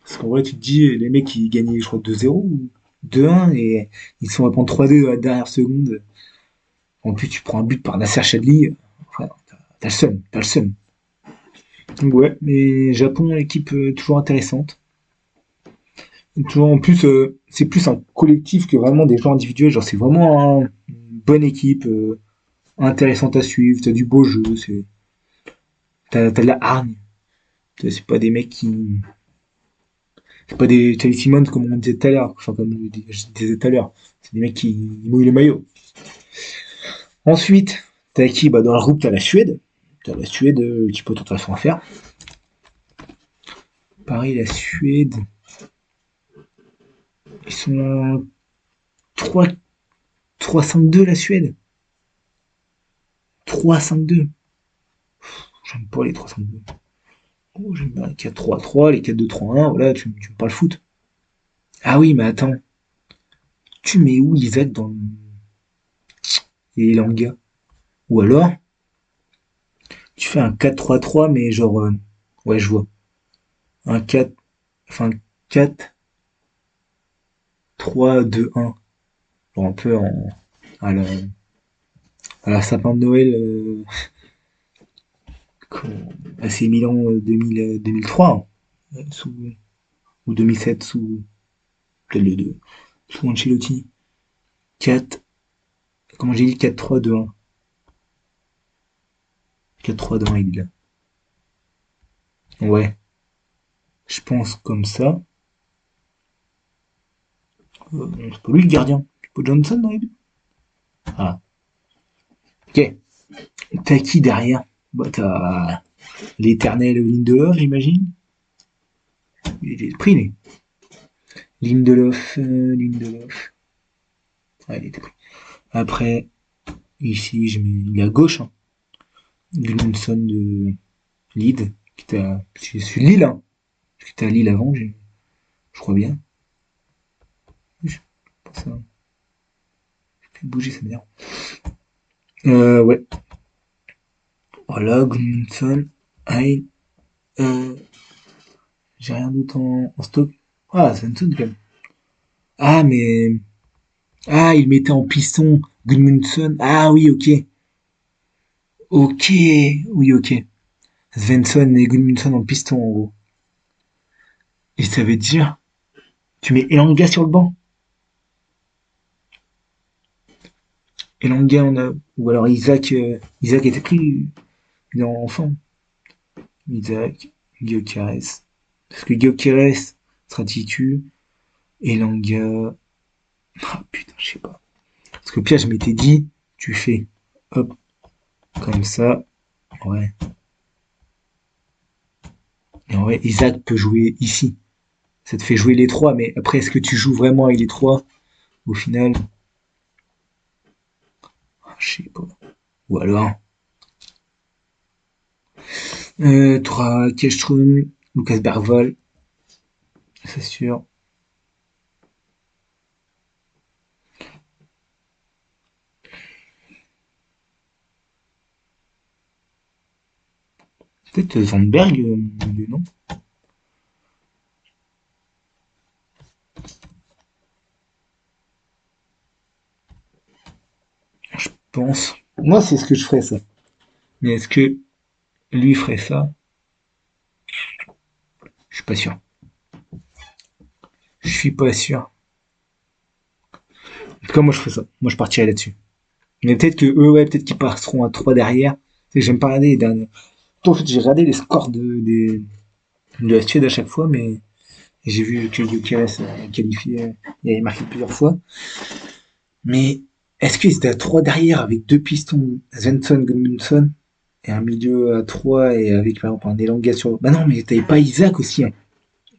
S1: Parce qu'en vrai, tu te dis, les mecs, ils gagnaient, je crois, 2-0 ou 2-1 et ils se font répondre 3-2 à la dernière seconde. En plus, tu prends un but par Nasser Chadli. Enfin, t'as le seum, t'as le seum. Donc ouais, mais Japon, équipe toujours intéressante. Toujours en plus, c'est plus un collectif que vraiment des joueurs individuels. Genre, c'est vraiment une bonne équipe, intéressante à suivre. T'as du beau jeu, t'as de la hargne. C'est pas des mecs qui. C'est pas des Charlie Simmons comme on disait tout à l'heure. Enfin, comme je disais tout à l'heure. C'est des mecs qui mouillent le maillot. Ensuite, t'as qui? Bah, dans le groupe, t'as la Suède. T'as la Suède qui peut de toute façon à faire. Pareil, la Suède. Ils sont 3, 3-5-2 la Suède. 3-5-2. J'aime pas les 3-5-2. Oh, j'aime bien les 4-3-3, les 4-2-3-1. Voilà, tu me parles foot. Ah oui, mais attends. Tu mets où Isaac dans les Langas? Ou alors, tu fais un 4-3-3, mais genre. Ouais, je vois. Un 4. Enfin, 4-3-2-1. Genre un peu à la, à la sapin de Noël. AC Milan 2003. Sous, ou 2007 sous. Peut-être les deux. Sous Ancelotti. 4. Comment j'ai dit 4-3-2-1. 4-3 devant il est là. Ouais. Je pense comme ça. C'est pas lui le gardien. C'est pas Johnson dans les deux. Ah. Ok. T'as qui derrière? Bah t'as l'éternel Lindelof, j'imagine. Il est pris, lui. Lindelof. Ouais, il était pris. Après, ici, je mets. Il est à gauche, hein. Gudmundsson de Lille. Je suis Lille, hein. Parce que t'es à Lille avant, je crois bien. Je pense ça. Je fais bouger, ça m'énerve. Ouais. Voilà, Gudmundsson. Hein, euh, j'ai rien d'autre en stock. Ah, Svensson quand même. Ah, mais. Ah, il mettait en piston Gudmundsson. Ah oui, ok. Ok. Oui, ok. Svensson et Gudmundsson en piston, en gros. Et ça veut dire, tu mets Elanga sur le banc. Elanga, ou alors Isaac, Isaac était pris, il est en forme. Isaac, Gyökeres. Parce que Gyökeres sera titu. Elanga, ah putain, je sais pas. Parce que Pierre, je m'étais dit, tu fais, hop, comme ça. Ouais. Et en vrai, Isaac peut jouer ici. Ça te fait jouer les trois, mais après, est-ce que tu joues vraiment avec les trois au final? Je sais pas. Ou alors, t'auras Kjellström, Lucas Bergval, c'est sûr. Peut-être Zandberg, non? Je pense. Moi, c'est ce que je ferais, ça. Mais est-ce que lui ferait ça? Je suis pas sûr. Je suis pas sûr. En tout cas, moi, je ferais ça. Moi, je partirais là-dessus. Mais peut-être que eux, ouais, peut-être qu'ils passeront à 3 derrière. C'est que j'aime pas regarder les derniers. En fait, j'ai regardé les scores de la Suède à chaque fois, mais j'ai vu que Gyökeres a qualifié, il avait marqué plusieurs fois. Mais est-ce qu'ils étaient à 3 derrière avec deux pistons, Svensson, Gudmundsson, et un milieu à 3 et avec par exemple un élongation. Bah non, mais t'avais pas Isaac aussi, hein.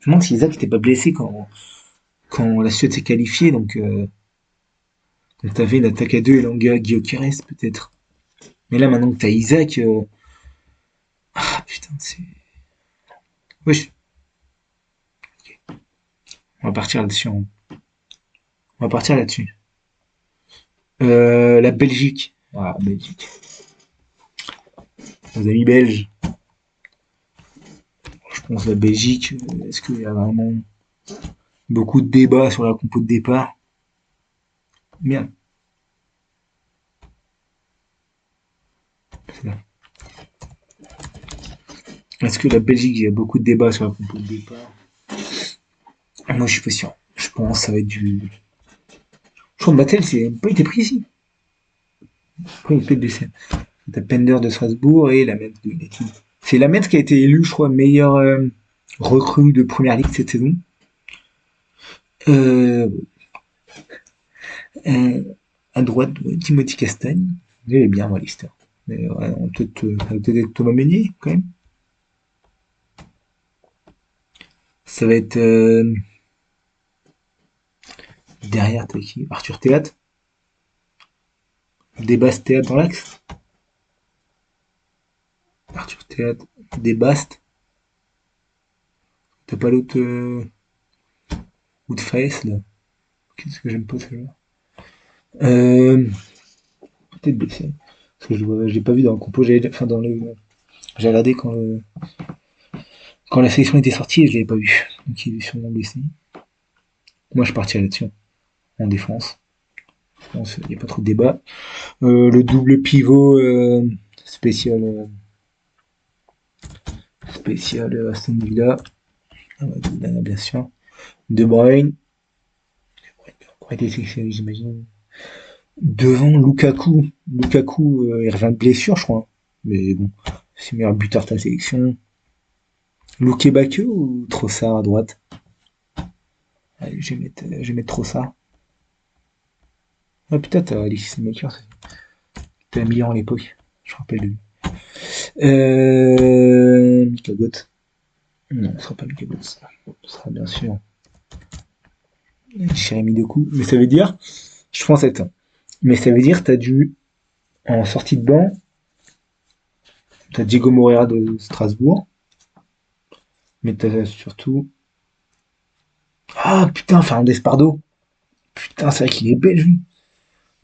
S1: Je me demande si Isaac était pas blessé quand la Suède s'est qualifiée, donc t'avais une attaque à deux Elanga, Gyökeres peut-être. Mais là maintenant que t'as Isaac, ah putain, c'est. Wesh, on va partir là-dessus. On va partir là-dessus. La Belgique. Ah, Belgique. Nos amis belges. Je pense la Belgique, est-ce qu'il y a vraiment beaucoup de débats sur la compo de départ? Bien. Est-ce que la Belgique, il y a beaucoup de débats sur la compo de départ? Moi, je suis pas sûr. Je pense que ça va être du. Je crois que Mattel, c'est pas été pris ici. Après, il peut être blessé. T'as Pender de Strasbourg et la Metz de United. C'est la Metz qui a été élue, je crois, meilleure recrue de première ligue cette saison. Euh, euh, à droite, Timothy Castagne. Il est bien, moi, Lister. Mais ouais, ça va peut-être être Thomas Meunier, quand même. Ça va être derrière, t'as qui? Arthur Théâtre. Desbastes Théâtre dans l'axe. Arthur Théâtre, Desbastes. T'as pas l'autre Woodface, là. Qu'est-ce que j'aime pas ce joueur? Euh, peut-être blessé. Parce que je l'ai pas vu dans le compo. Enfin, j'ai regardé quand la sélection était sortie et je l'avais pas vu. Donc il est sûrement blessé. Moi, je partirais là-dessus. En défense. Je pense qu'il n'y a pas trop de débat. Le double pivot spécial, Aston Villa. Ah ouais, bien sûr. De Bruyne. Aurait été sélectionné, j'imagine. Devant Lukaku. Lukaku, il revient de blessure, je crois. Mais bon, c'est meilleur buteur de ta sélection. Luke Bakio ou Trossard à droite? Allez, je vais mettre Trossard. Ah putain, t'as Alexis Maker, c'était un million à l'époque. Je me rappelle de lui. Mika Gott. Non, ce sera pas Mika Gott. Ce sera bien sûr Jérémy Decoux. Mais ça veut dire, je pense être. Mais ça veut dire, t'as dû, en sortie de banc, t'as Diego Moreira de Strasbourg. Mais t'as surtout. Ah putain, Fernandez Pardo. Putain, c'est vrai qu'il est belge, lui.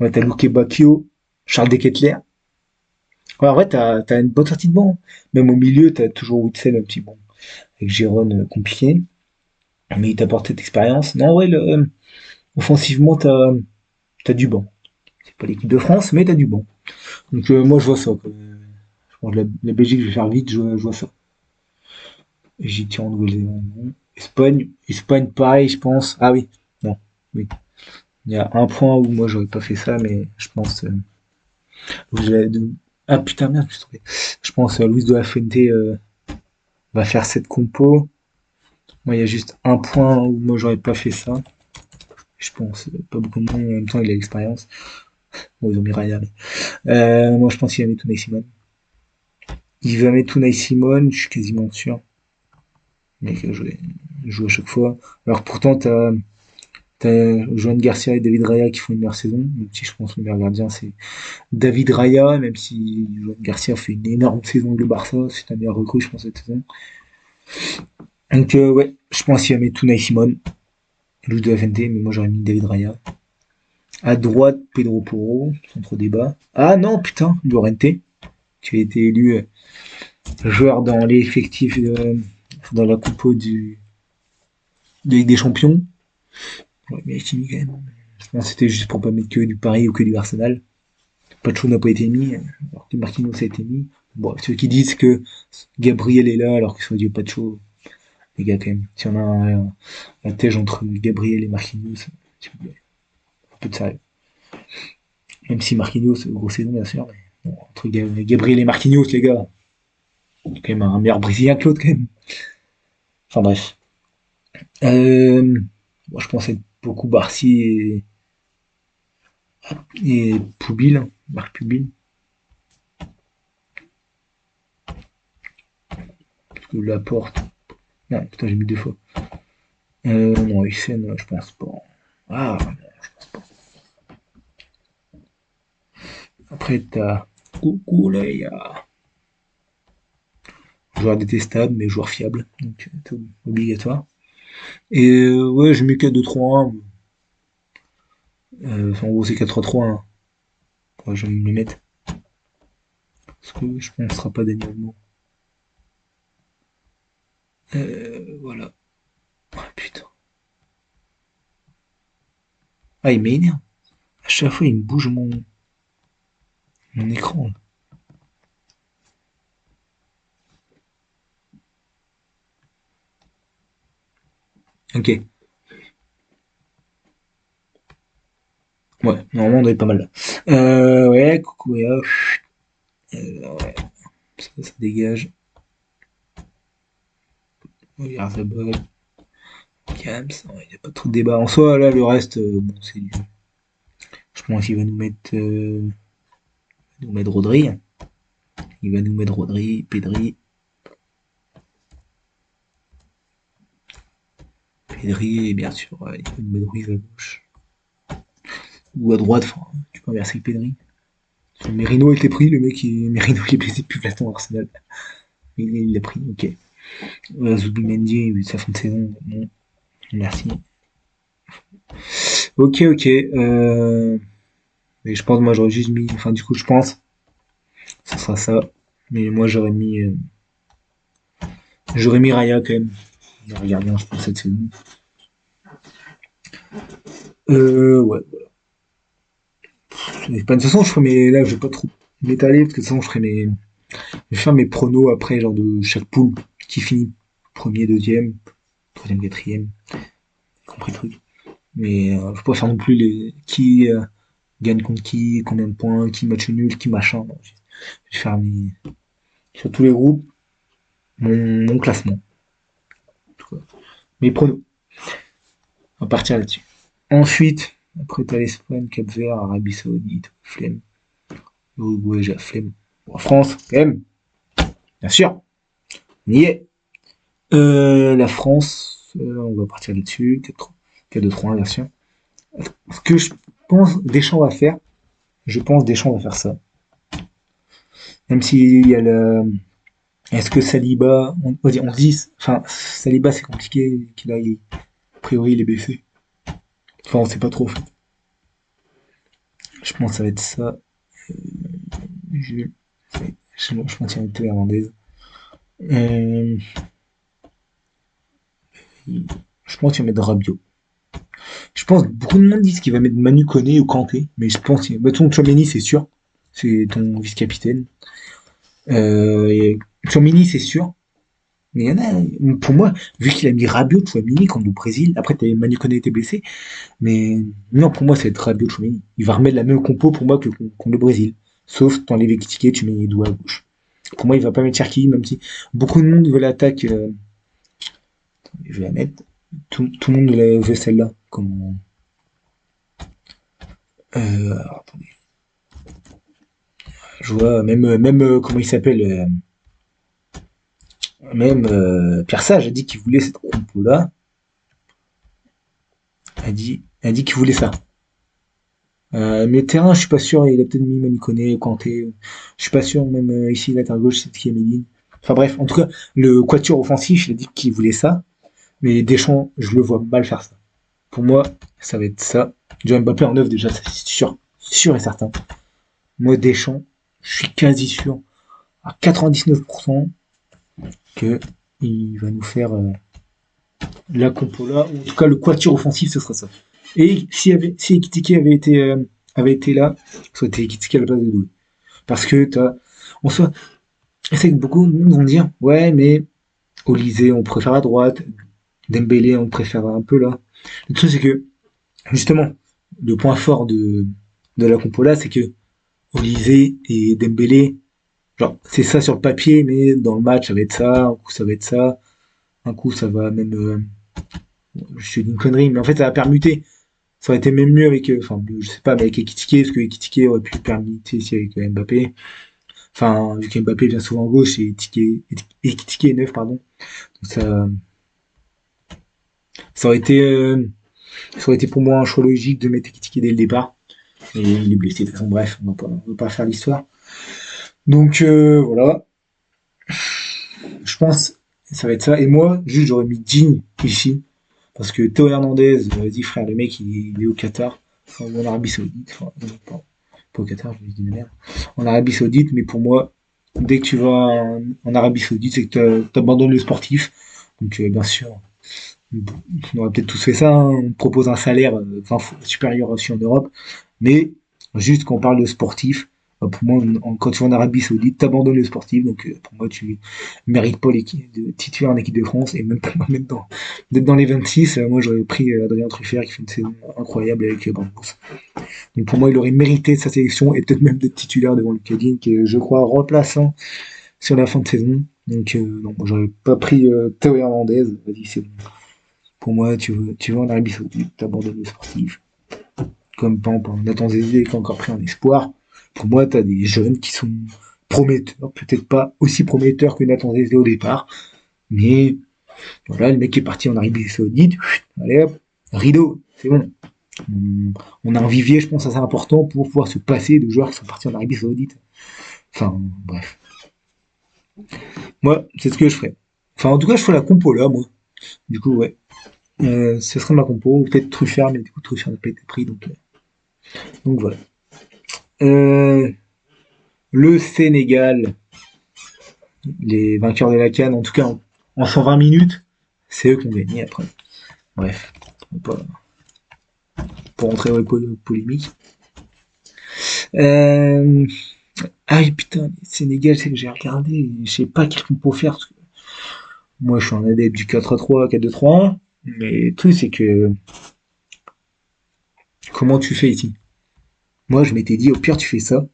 S1: Ouais, t'as Luke Bacchio, Charles Dekettler. Ouais, en vrai, t'as une bonne sortie de banc. Même au milieu, t'as toujours Witzel, un petit bon. Avec Jérôme, compliqué. Mais il t'apporte cette expérience. Non, ouais, offensivement, t'as du banc. C'est pas l'équipe de France, mais t'as du banc. Donc, moi, je vois ça. Quoi. Je pense que la Belgique, je vais faire vite, je vois ça. Égypte en Nouvelle-Zélande, non. Espagne, pareil, je pense. Ah oui, non, oui. Il y a un point où moi, j'aurais pas fait ça, mais je pense. Ah putain, merde, je suis trompé. Je pense Luis de la Fuente va faire cette compo. Moi, il y a juste un point où moi, j'aurais pas fait ça. Je pense pas beaucoup de monde, en même temps, il a l'expérience. Bon, ils ont mis Ryan. Moi, je pense qu'il va mettre Unai Simon. Il va mettre Unai Simon, je suis quasiment sûr. Mais que joue à chaque fois. Alors pourtant, t'as Joan Garcia et David Raya qui font une meilleure saison. Même si je pense que le meilleur gardien, c'est David Raya, même si Joan Garcia fait une énorme saison avec le Barça. C'est un meilleur recrue, je pense, cette saison. Donc, ouais, je pense qu'il va mettre Unai Simon. Luis de la Fuente, mais moi j'aurais mis David Raya. À droite, Pedro Porro, sans trop débat. Ah non, putain, Llorente, qui a été élu joueur dans l'effectif dans la coupe de Ligue des Champions. Ouais, mais Kimi quand même. Je pense que c'était juste pour pas mettre que du Paris ou que du Arsenal. Pacho n'a pas été mis, alors que Marquinhos a été mis. Bon, ceux qui disent que Gabriel est là alors que soit dit Pacho, les gars quand même. Si on a un tège entre Gabriel et Marquinhos, s'il vous plaît, un peu de sérieux. Même si Marquinhos, grosse saison bien sûr, mais bon, entre Gabriel et Marquinhos, les gars, c'est quand même un meilleur Brésilien que l'autre quand même. Enfin bref. Moi je pensais beaucoup Barcy et Poubil, Marc Poubil, parce que Laporte. Non, putain, j'ai mis deux fois. Non, Hussein, je pense pas. Ah, après t'as Kukuleya. Joueur détestable, mais joueur fiable, donc c'est obligatoire. Et ouais, j'ai mis 4-2-3-1. En gros, c'est 4-3-3. Hein. Ouais, je vais me le mettre. Parce que je pense que ce sera pas Daniel Mo. Voilà. Ah, putain. Ah, il m'énerve. À chaque fois, il me bouge mon écran. Là. Ok. Ouais, normalement, on doit être pas mal là. Ouais, coucou, ouais, ça dégage. Regarde la balle. Calme, il n'y a pas trop de débat. En soi, là, le reste, bon, c'est du. Je pense qu'il va nous mettre Rodri. Il va nous mettre Rodri, Pedri, et bien sûr, il va nous mettre Ruiz à gauche. Ou à droite, enfin, tu peux inverser avec Pedri. Merino était pris, le mec, Merino, il est blessé depuis Platon Arsenal. Il l'a pris, ok. Zubimendi, sa fin de saison, non. Merci. Ok, ok. Mais je pense, moi, j'aurais juste mis. Enfin, du coup, je pense, ça sera ça. Mais moi, j'aurais mis Raya quand même. Regardez, je pense, cette saison. Ouais. De toute façon, je ferai mes. Là, je vais pas trop m'étaler, parce que de toute façon, je vais faire mes pronos après, genre de chaque poule qui finit premier, deuxième, troisième, quatrième, compris le truc. Mais je peux pas faire non plus qui gagne contre qui, combien de points, qui match nul, qui machin. Bon, Je vais faire sur tous les groupes, mon classement. Mes pronos. On va partir là-dessus. Ensuite, après, t'as l'Espagne, Cap-Vert, Arabie Saoudite, flemme. Uruguay, j'ai la flemme. Bon, France, quand même, bien sûr. On y est. La France, on va partir là-dessus. 4-2-3-1, bien sûr. Ce que je pense Deschamps va faire, je pense Deschamps va faire ça. Même s'il y a le. Est-ce que Saliba. On dit, enfin, Saliba, c'est compliqué qu'il aille. A priori, il est blessé. Enfin, on sait pas trop, en fait. Je pense que ça va être ça. Je, je pense qu'il y a une télé irlandaise. Euh, je pense qu'il va mettre Rabiot. Je pense que beaucoup de monde disent qu'il va mettre Manu Koné ou Kanté, mais je pense que ton Tchouaméni, c'est sûr. C'est ton vice-capitaine. Tchouaméni, c'est sûr. Mais il y en a, pour moi, vu qu'il a mis Rabiot, Tchouaméni contre le Brésil, après Manu Koné était blessé, mais non, pour moi, ça va être Rabiot, Tchouaméni. Il va remettre la même compo pour moi que contre le Brésil. Sauf t'enlèves Ekitike, tu mets les doigts à gauche. Pour moi, il va pas mettre Cherki, même si beaucoup de monde veut l'attaque. Je vais la mettre. Tout le monde veut celle-là. Comme, attendez. Je vois même comment il s'appelle. Même Pierre Sage a dit qu'il voulait cette compo-là. A dit qu'il voulait ça. Mais terrain, je suis pas sûr. Il a peut-être mis Manicone, Kanté. Je suis pas sûr. Même ici, la terre gauche, c'est qui est Méline. Enfin bref, en tout cas, le quatuor offensif, il a dit qu'il voulait ça. Mais Deschamps, je le vois mal faire ça. Pour moi, ça va être ça. Déjà Mbappé en neuf, déjà, c'est sûr. Sûr et certain. Moi, Deschamps, je suis quasi sûr, à 99%, que il va nous faire la compo là, ou en tout cas le quatuor offensif, ce sera ça. Et si Ekitike avait été là, ça aurait été Ekitike à la place de Doué. Parce que en soi, c'est que beaucoup de monde vont dire, ouais, mais Olysée, on préfère à droite, Dembélé, on préfère un peu là. Le truc, c'est que, justement, le point fort de la compo là, c'est que Olysée et Dembélé, genre, c'est ça sur le papier, mais dans le match, ça va être ça, un coup, ça va être ça, un coup, ça va même. Je dis une connerie, mais en fait, ça va permuter. Ça aurait été même mieux avec. Enfin, je sais pas, mais avec Ekitike, parce que Ekitike aurait pu permuter ici avec Mbappé. Enfin, vu qu'Mbappé vient souvent à gauche, et Ekitike est neuf, pardon. Donc ça aurait été. Ça aurait été pour moi un choix logique de mettre Ekitike dès le départ. Et il est blessé, de toute façon, bref, on va pas faire l'histoire. Donc, voilà. Je pense que ça va être ça. Et moi, juste, j'aurais mis Digne ici. Parce que Théo Hernandez, vas-y frère, le mec, il est au Qatar. Enfin, ou en Arabie Saoudite. Enfin, non, pas au Qatar, je dis de merde. En Arabie Saoudite, mais pour moi, dès que tu vas en Arabie Saoudite, c'est que tu abandonnes le sportif. Donc, bien sûr, on aurait peut-être tous fait ça. Hein. On propose un salaire 20 fois supérieur aussi en Europe. Mais juste quand on parle de sportif, pour moi, quand tu vas en Arabie Saoudite, tu abandonnes le sportif. Donc pour moi, tu mérites pas l'équipe de titulaire en équipe de France et même pas même d'être dans les 26. Moi, j'aurais pris Adrien Truffert qui fait une saison incroyable avec Bordeaux. Donc pour moi, il aurait mérité sa sélection et peut-être même d'être titulaire devant Lucas Digne, qui est, je crois, remplaçant sur la fin de saison. Donc non, j'aurais pas pris Théo Hernandez. Vas-y, c'est bon. Pour moi, tu vas en Arabie Saoudite, tu abandonnes le sportif. Comme par exemple Nathan Zézé qui est encore pris en espoir. Pour moi, tu as des jeunes qui sont prometteurs, peut-être pas aussi prometteurs que Nathan Zézé au départ, mais voilà, le mec est parti en Arabie Saoudite, allez hop, rideau, c'est bon. On a un vivier, je pense, assez important pour pouvoir se passer de joueurs qui sont partis en Arabie Saoudite. Enfin, bref. Moi, c'est ce que je ferais. Enfin, en tout cas, je ferais la compo là, moi. Du coup, ouais. Ce serait ma compo, ou peut-être Truffert, mais du coup, Truffert n'a pas été pris, donc voilà. Euh, le Sénégal, les vainqueurs de la CAN, en tout cas en 120 minutes, c'est eux qui ont gagné après. Bref, pour rentrer dans les polémiques. Euh, ah putain, le Sénégal, c'est que j'ai regardé, je sais pas quel qu'on peut faire. Parce que moi, je suis un adepte du 4-3, 4-2-3-1, mais le truc, c'est que comment tu fais ici? Moi, je m'étais dit, au pire, tu fais ça.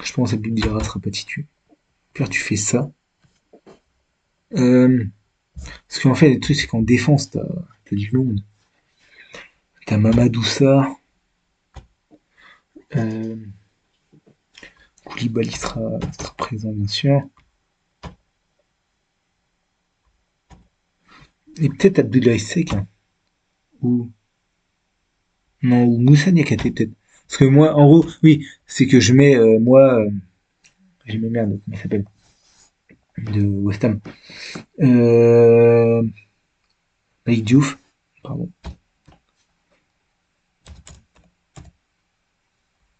S1: Je pense que Abdul sera pas titulaire. Puis tu fais ça. Euh, Parce qu'en fait, le truc, c'est qu'en défense, t'as du monde. T'as Mamadou Sarr. Euh, Koulibaly sera présent, bien sûr. Et peut-être Abdoulaye Seck, hein. Ou, non, ou Moussa Niakhaté, peut-être. Parce que moi, en gros, oui, c'est que je mets, j'ai mes merdes, comment il s'appelle? De West Ham. Malik Diouf, pardon.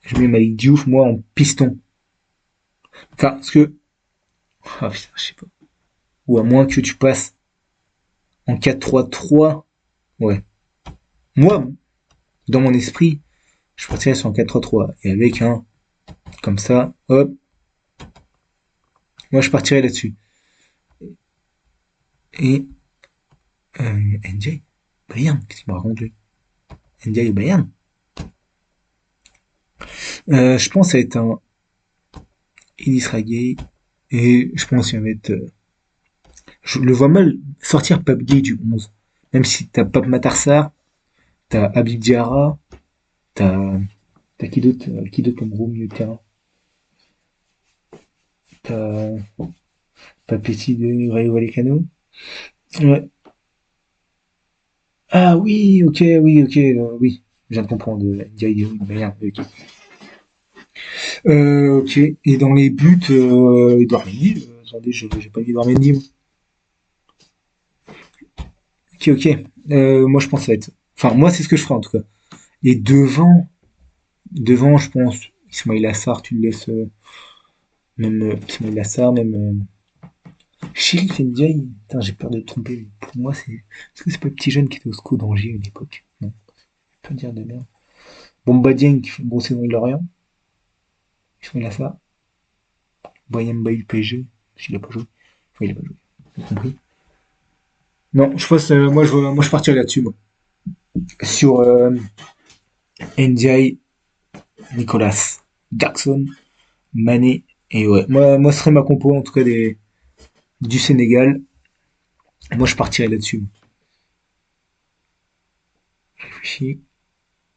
S1: Je mets Malik Diouf, moi, en piston. Enfin, parce que, ah putain, je sais pas. Ou à moins que tu passes en 4-3-3. Ouais. Moi, dans mon esprit, je partirais sur un 4-3-3. Et avec un, comme ça, hop. Moi, je partirais là-dessus. Et, NJ, Bayern, qu'est-ce qu'il me raconte lui? NJ et Bayern. Je pense que ça va être un Enis Ragay. Et je pense qu'il va être. Je le vois mal sortir Pape Gay du 11. Même si t'as Pape Matarsar, t'as Habib Diarra, t'as. T'as qui d'autre comme gros milieu de terrain? T'as Papetti de Rayo Vallecano. Ouais. Ah oui, ok, oui. Je viens de comprendre. Ndiaye, Bayern, ok. Ok. Et dans les buts, Edouard Mendy. Attendez, j'ai pas vu Edouard Mendy, moi. Ok. Moi, je pense que ça va être. Enfin, moi, c'est ce que je ferai en tout cas. Et devant, je pense, Ismail Assar, tu le laisses. Même Ismail Assar, même. Chérif Ndiaye. Putain, j'ai peur de me tromper. Mais pour moi, c'est. Est-ce que c'est pas le petit jeune qui était au SCO d'Angers à une époque? Non, je peux pas dire de merde. Bomba Dieng qui fait une grosse saison de Lorient. Ismail Assar. Boyamba du PSG. S'il a pas joué. Enfin, il a pas joué. J'ai compris. Non, je pense, moi, je partirais là-dessus, moi. Sur Ndiaye, Nicolas, Jackson, Mané, et ouais. Moi, ce serait ma compo, en tout cas, du Sénégal. Moi, je partirais là-dessus. Je réfléchis.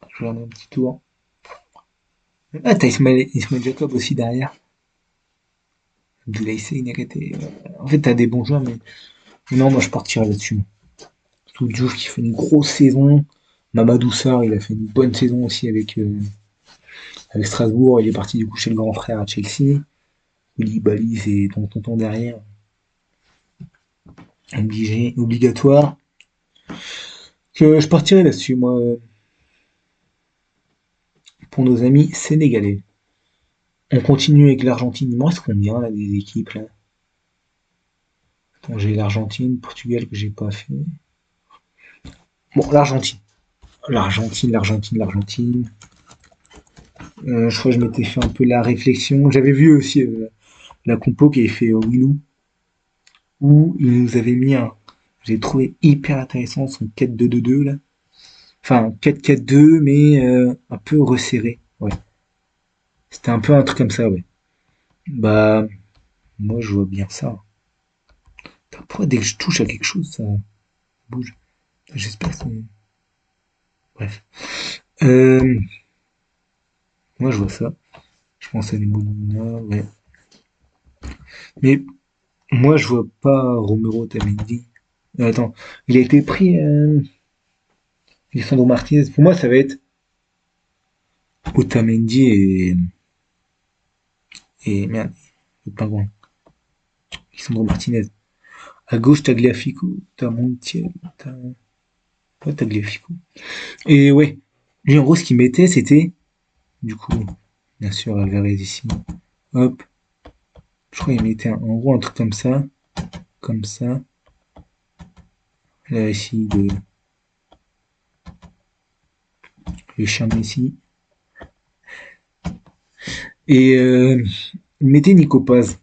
S1: Je vais regarder un petit tour. Ah, t'as Ismail Jacob aussi derrière. Abdoulaye Seye, Niakhaté. En fait, t'as des bons joueurs, mais non, moi, je partirais là-dessus. Surtout Diouf qui fait une grosse saison. Mamadou Sarr, il a fait une bonne saison aussi avec Strasbourg. Il est parti du coup chez le grand frère à Chelsea. Koulibaly, c'est ton tonton derrière. Obligatoire. Que je partirais là-dessus, moi, pour nos amis sénégalais. On continue avec l'Argentine. Il m'en reste combien là des équipes là? Attends, j'ai l'Argentine, Portugal que j'ai pas fait. Bon, l'Argentine. L'Argentine. Je crois que je m'étais fait un peu la réflexion. J'avais vu aussi la compo qu'avait fait Willou, où il nous avait mis un. J'ai trouvé hyper intéressant son 4-2-2-2 là. Enfin, 4-4-2, mais un peu resserré. Ouais. C'était un peu un truc comme ça, ouais. Bah, moi, je vois bien ça. Pourquoi dès que je touche à quelque chose, ça bouge? J'espère que c'est. Bref. Euh, Moi, je vois ça. Je pense à des Molina, ouais. Mais moi, je vois pas Romero Tamendi. Attends, il a été pris, Lisandro Martinez. Pour moi, ça va être Otamendi et merde, le pingouin. Lisandro Martinez. À gauche, Tagliafico, t'as Montiel, t'as. Ouais, Tagliafico. Et ouais, lui, en gros, ce qu'il mettait, c'était, du coup, bien sûr, Alvarez ici. Hop. Je crois qu'il mettait en gros un truc comme ça. Comme ça. Là, ici, le chien de Messi. Et il mettait Nico Paz.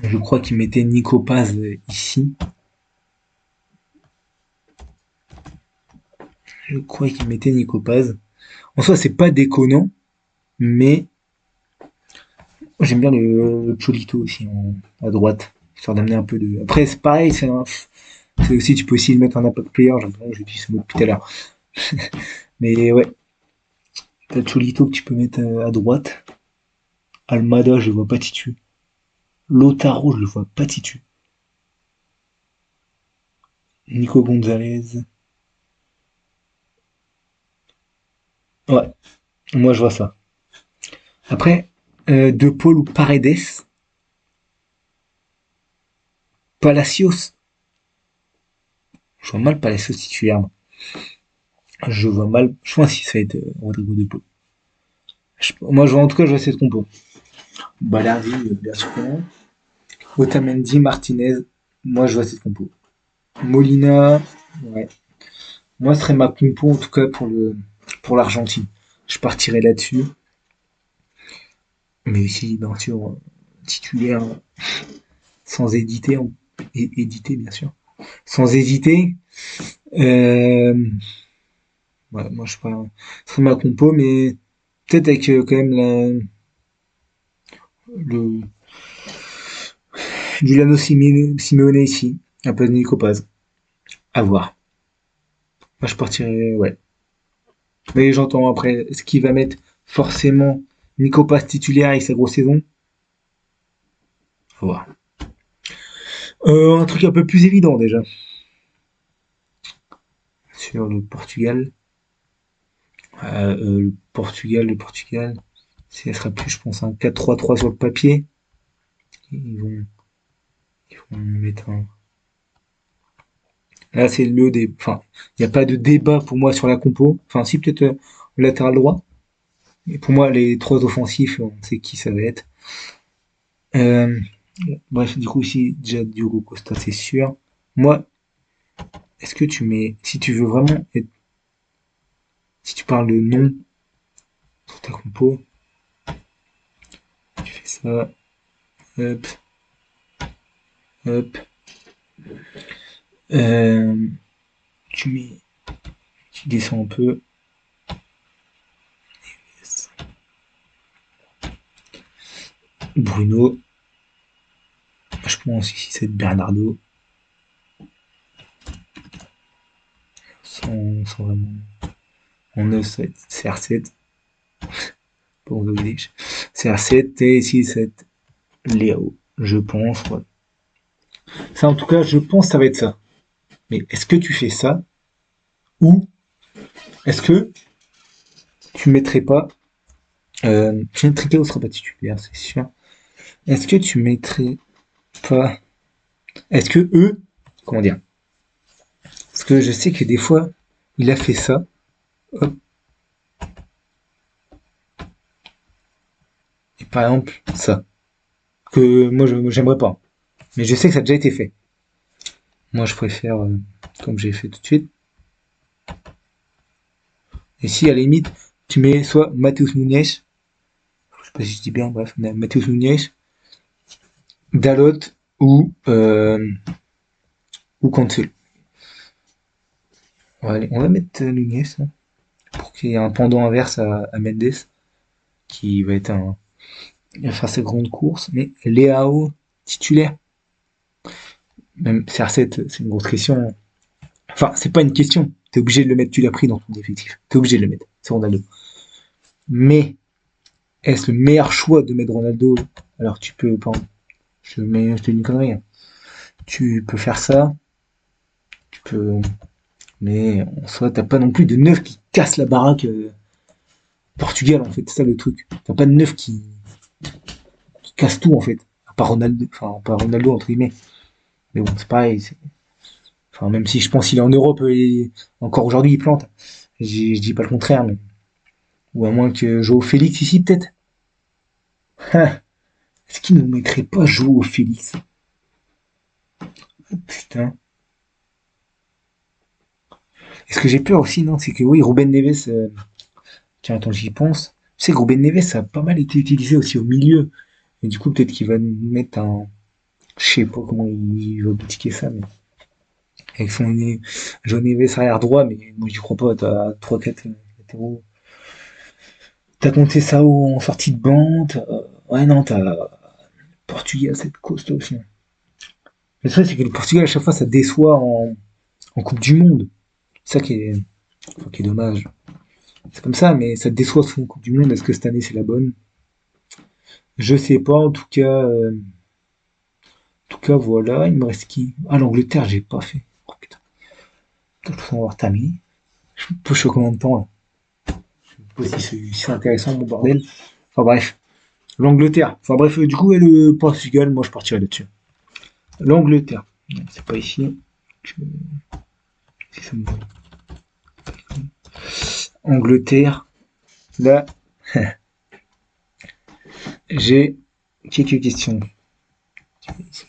S1: Je crois qu'il mettait Nico Paz ici. Je crois qu'il mettait Nico Paz. En soi, c'est pas déconnant, mais J'aime bien le Cholito aussi à droite, histoire d'amener un peu de. Après, c'est pareil, c'est aussi, tu peux aussi le mettre en impact player, j'ai l'impression que j'ai dit ce mot depuis tout à l'heure. Mais ouais, t'as le Cholito que tu peux mettre à droite. Almada, je le vois pas titu. Lotaro, je le vois pas titu. Nico Gonzalez. Ouais, moi je vois ça. Après, De Paul ou Paredes, Palacios. Je vois mal Palacios titulaire. Moi. Je vois mal. Je pense que ça va être Rodrigo De Paul. Moi, en tout cas, je vois cette compo. Balerdi, bien sûr que non. Otamendi, Martinez. Moi, je vois cette compo. Molina, ouais. Moi, ce serait ma compo, en tout cas, pour l'Argentine. Je partirais là-dessus. Mais aussi, bien sûr, titulaire, sans hésiter, et éditer, bien sûr. Sans hésiter, euh, ouais, moi, je sais pas, ce serait ma compo, mais peut-être avec quand même le Giuliano Simeone ici, un peu de Nico Paz. À voir. Moi, je partirais, ouais. Mais j'entends après, est-ce qu'il va mettre forcément Nico Paz titulaire avec sa grosse saison? Faut voir. Un truc un peu plus évident déjà. Sur le Portugal. Le Portugal, ça sera plus, je pense, un 4-3-3 sur le papier. Ils vont, ils vont mettre un. Là, c'est le des. Enfin, il n'y a pas de débat pour moi sur la compo. Enfin, si, peut-être le latéral droit. Et pour moi, les trois offensifs, on sait qui ça va être. Euh, Bref, du coup, ici, déjà, Diogo Costa, c'est sûr. Moi, est-ce que tu mets. Si tu veux vraiment être. Si tu parles de nom sur ta compo, tu fais ça. Hop, hop. Euh, tu mets. Tu descends un peu. Bruno. Je pense ici, c'est Bernardo. Sans vraiment. En 9, ça va être CR7. Pour Village. CR7 et ici, c'est Léo. Je pense, ouais. Ça, en tout cas, je pense que ça va être ça. Mais est-ce que tu fais ça ou est-ce que tu mettrais pas. Tricao sera pas titulaire, c'est sûr. Est-ce que tu mettrais pas. Est-ce que eux. Comment dire. Parce que je sais que des fois, il a fait ça. Hop. Et par exemple, ça. Que moi, j'aimerais pas. Mais je sais que ça a déjà été fait. Moi, je préfère, comme j'ai fait tout de suite. Et si, à la limite, tu mets soit Matheus Nunes, je sais pas si je dis bien, bref, Matheus Nunes, Dalot ou Cancel. Allez, on va mettre Nunes hein, pour qu'il y ait un pendant inverse à Mendes qui va être il va faire sa grande course. Mais Léao titulaire, même CR7, c'est une grosse question. Enfin, c'est pas une question. T'es obligé de le mettre, tu l'as pris dans ton effectif. T'es obligé de le mettre. C'est Ronaldo. Mais est-ce le meilleur choix de mettre Ronaldo? Alors tu peux, pardon, je te dis une connerie. Hein. Tu peux faire ça, tu peux, mais en soi, t'as pas non plus de neuf qui casse la baraque Portugal en fait, c'est ça le truc. T'as pas de neuf qui casse tout en fait, à part Ronaldo, enfin pas Ronaldo entre guillemets. Mais bon, c'est pareil. Enfin, même si je pense qu'il est en Europe et encore aujourd'hui il plante. Je dis pas le contraire, mais ou à moins que Joao Félix ici peut-être. Est-ce qu'il nous mettrait pas Joao Félix? Putain. Et ce que j'ai peur aussi, non, c'est que oui, Ruben Neves, tiens, attends, j'y pense. Tu sais que Ruben Neves ça a pas mal été utilisé aussi au milieu. Et du coup, peut-être qu'il va nous mettre un. Je sais pas comment il va boutiquer ça, mais. Avec son John Neves arrière droit, mais moi j'y crois pas, t'as 3-4 latéraux. T'as compté ça en sortie de bande. Ouais, non, t'as Portugal, c'est costaud aussi. Le truc, c'est que le Portugal, à chaque fois, ça déçoit en Coupe du Monde. C'est ça qui est dommage. C'est comme ça, mais ça déçoit souvent en Coupe du Monde. Est-ce que cette année, c'est la bonne? Je sais pas, en tout cas, voilà. Il me reste qui? Ah, l'Angleterre, j'ai pas fait. Oh putain, je peux avoir terminé. Je peux chaud combien de temps là? Je sais pas si c'est intéressant, mon bordel. Enfin bref, l'Angleterre. Enfin bref, du coup, et le Portugal, moi je partirais là-dessus. L'Angleterre. Non, c'est pas ici. Si ça me va. Angleterre. Là, j'ai quelques questions.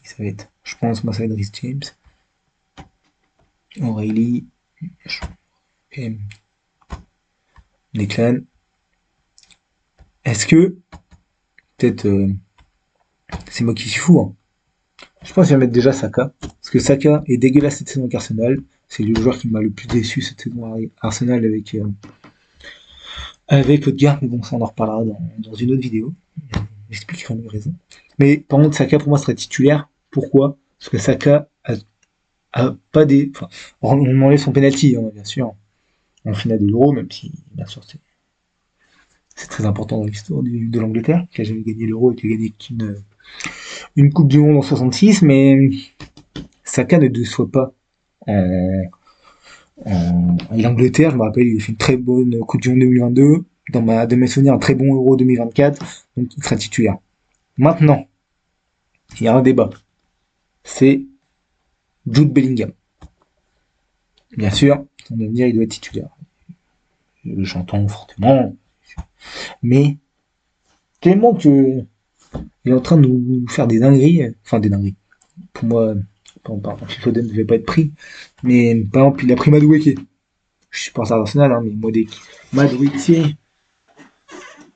S1: Ça va être, je pense, moi, ça va être Rhys James, O'Reilly, et Declan. Est-ce que, peut-être, c'est moi qui suis fou, hein. Je pense que je vais mettre déjà Saka. Parce que Saka est dégueulasse cette saison avec Arsenal. C'est le joueur qui m'a le plus déçu cette saison avec Arsenal avec Odegaard. Mais bon, ça on en reparlera dans une autre vidéo. J'expliquerai mes raisons. Mais par contre, Saka pour moi serait titulaire. Pourquoi? Parce que Saka a pas des. Enfin, on enlève son penalty, hein, bien sûr, en finale de l'Euro, même si, bien sûr, c'est très important dans l'histoire de l'Angleterre, qui a jamais gagné l'Euro et qui a gagné une Coupe du Monde en 66, mais Saka ne déçoit pas en, l'Angleterre. Je me rappelle, il a fait une très bonne Coupe du Monde 2022, de mes souvenirs, un très bon Euro 2024, donc il sera titulaire. Maintenant, il y a un débat, c'est Jude Bellingham. Bien sûr, son avenir, il doit être titulaire. J'entends fortement, mais tellement que il est en train de nous faire des dingueries, enfin des dingueries. Pour moi, par exemple, Foden ne devait pas être pris, mais par exemple, il a pris Madueke. Je suis pas Arsenal, hein, mais Madueke,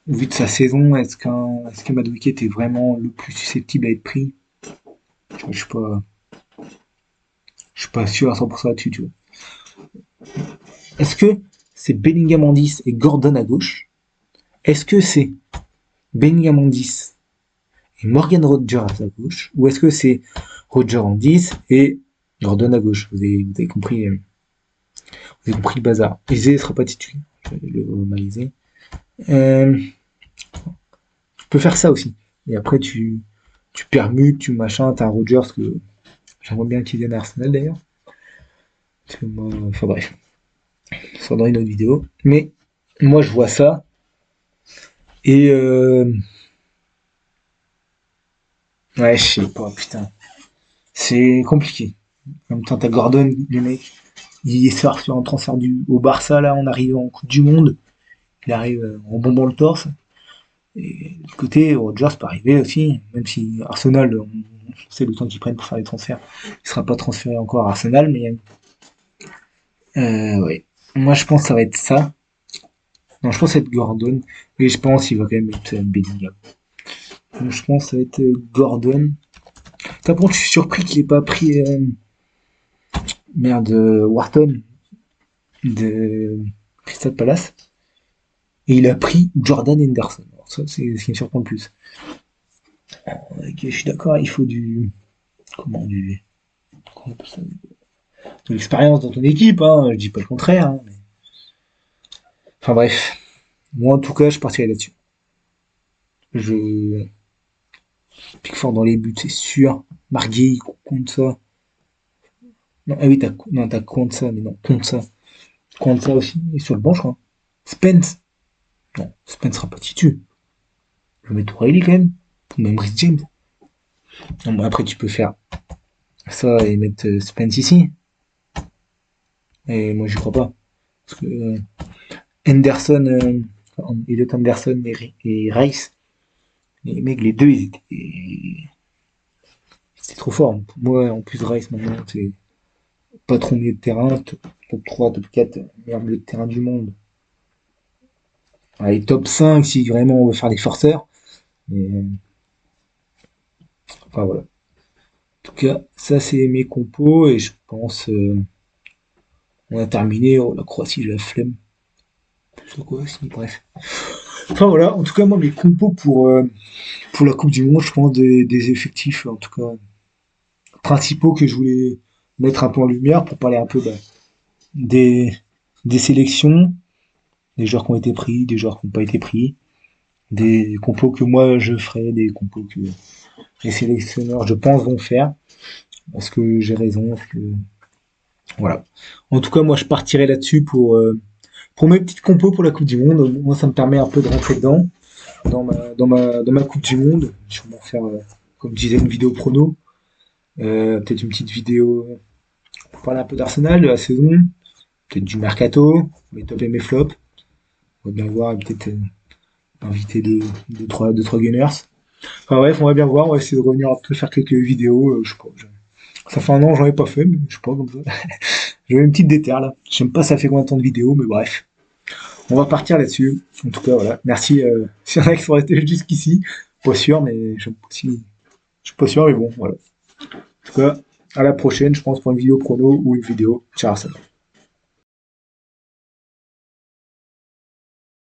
S1: au vu de sa saison, est-ce que Madueke était vraiment le plus susceptible à être pris? Je suis pas sûr à 100% là-dessus, tu vois. Est-ce que c'est Bellingham en 10 et Gordon à gauche? Est-ce que c'est Bellingham en 10 et Morgan Rogers à gauche? Ou est-ce que c'est Roger en 10 et Gordon à gauche? Vous avez compris le bazar. Izé ne sera pas titulaire. Je vais le normaliser. Tu peux faire ça aussi. Et après, tu permutes, tu machin, t'as un Rogers que j'aimerais bien qu'il vienne à Arsenal d'ailleurs. Parce que moi, enfin bref, ça sera dans une autre vidéo. Mais moi, je vois ça. Et ouais, je sais pas, putain. C'est compliqué. En même temps, t'as Gordon, le mec. Il sort sur un transfert au Barça, là, en arrivant en Coupe du Monde. Il arrive en bombant le torse. Et du côté, Rodgers peut arriver aussi, même si Arsenal, on sait le temps qu'ils prennent pour faire les transferts, il ne sera pas transféré encore à Arsenal, mais ouais. Moi, je pense que ça va être ça. Non, je pense que ça va être Gordon, et je pense qu'il va quand même être Bellingham. Donc, je pense que ça va être Gordon. Par contre, je suis surpris qu'il n'ait pas pris merde Wharton de Crystal Palace, et il a pris Jordan Henderson. Alors, ça, c'est ce qui me surprend le plus. Ok, je suis d'accord, il faut comment du comment on appelle ça, de l'expérience dans ton équipe, hein, je dis pas le contraire, hein, mais... Enfin bref, moi en tout cas je partirai là-dessus. Je Pickford dans les buts, c'est sûr. Marguerite compte ça. Non, ah oui, t'as compte ça, mais non, compte ça. Compte ça aussi, et sur le banc, je crois. Spence. Non, Spence sera pas titu. Je vais mettre O'Reilly quand même. Ou même Rhys James. Non, bon, après tu peux faire ça et mettre Spence ici. Et moi j'y crois pas. Parce que Henderson, Elliot Anderson et Rice, les mecs, les deux, c'était trop fort. Pour moi, en plus, Rice, maintenant, c'est pas trop milieu de terrain. Top 3, top 4, meilleur milieu de terrain du monde. Allez, top 5 si vraiment on veut faire des forceurs. Mais, enfin voilà. En tout cas, ça c'est mes compos et je pense on a terminé. Oh, la Croatie, j'ai la flemme. Plus la Croatie, bref. Enfin voilà, en tout cas, moi, mes compos pour la Coupe du Monde, je pense des effectifs, en tout cas, principaux que je voulais mettre un peu en lumière pour parler un peu des, des sélections, des joueurs qui ont été pris, des joueurs qui n'ont pas été pris, des compos que moi je ferai, des compos que les sélectionneurs, je pense, vont faire. Est-ce que j'ai raison? Est-ce que... Voilà. En tout cas, moi, je partirai là-dessus pour mes petites compos pour la Coupe du Monde. Moi, ça me permet un peu de rentrer dedans, dans ma Coupe du Monde. Je vais m'en faire, comme je disais, une vidéo prono. Peut-être une petite vidéo pour parler un peu d'Arsenal, de la saison. Peut-être du mercato, mes tops et mes flops. On va bien voir, et peut-être inviter deux, trois gunners. Enfin bref, on va bien voir. On va essayer de revenir un peu faire quelques vidéos. Je sais pas, ça fait un an, j'en ai pas fait, mais je sais pas comme ça. J'avais une petite déterre là. Je sais même pas ça fait combien de temps de vidéo, mais bref. On va partir là-dessus. En tout cas, voilà. Merci s'il y en a qui sont restés jusqu'ici. Pas sûr, mais je suis pas sûr, mais bon, voilà. En tout cas, à la prochaine, je pense, pour une vidéo prono ou une vidéo. Ciao, ça.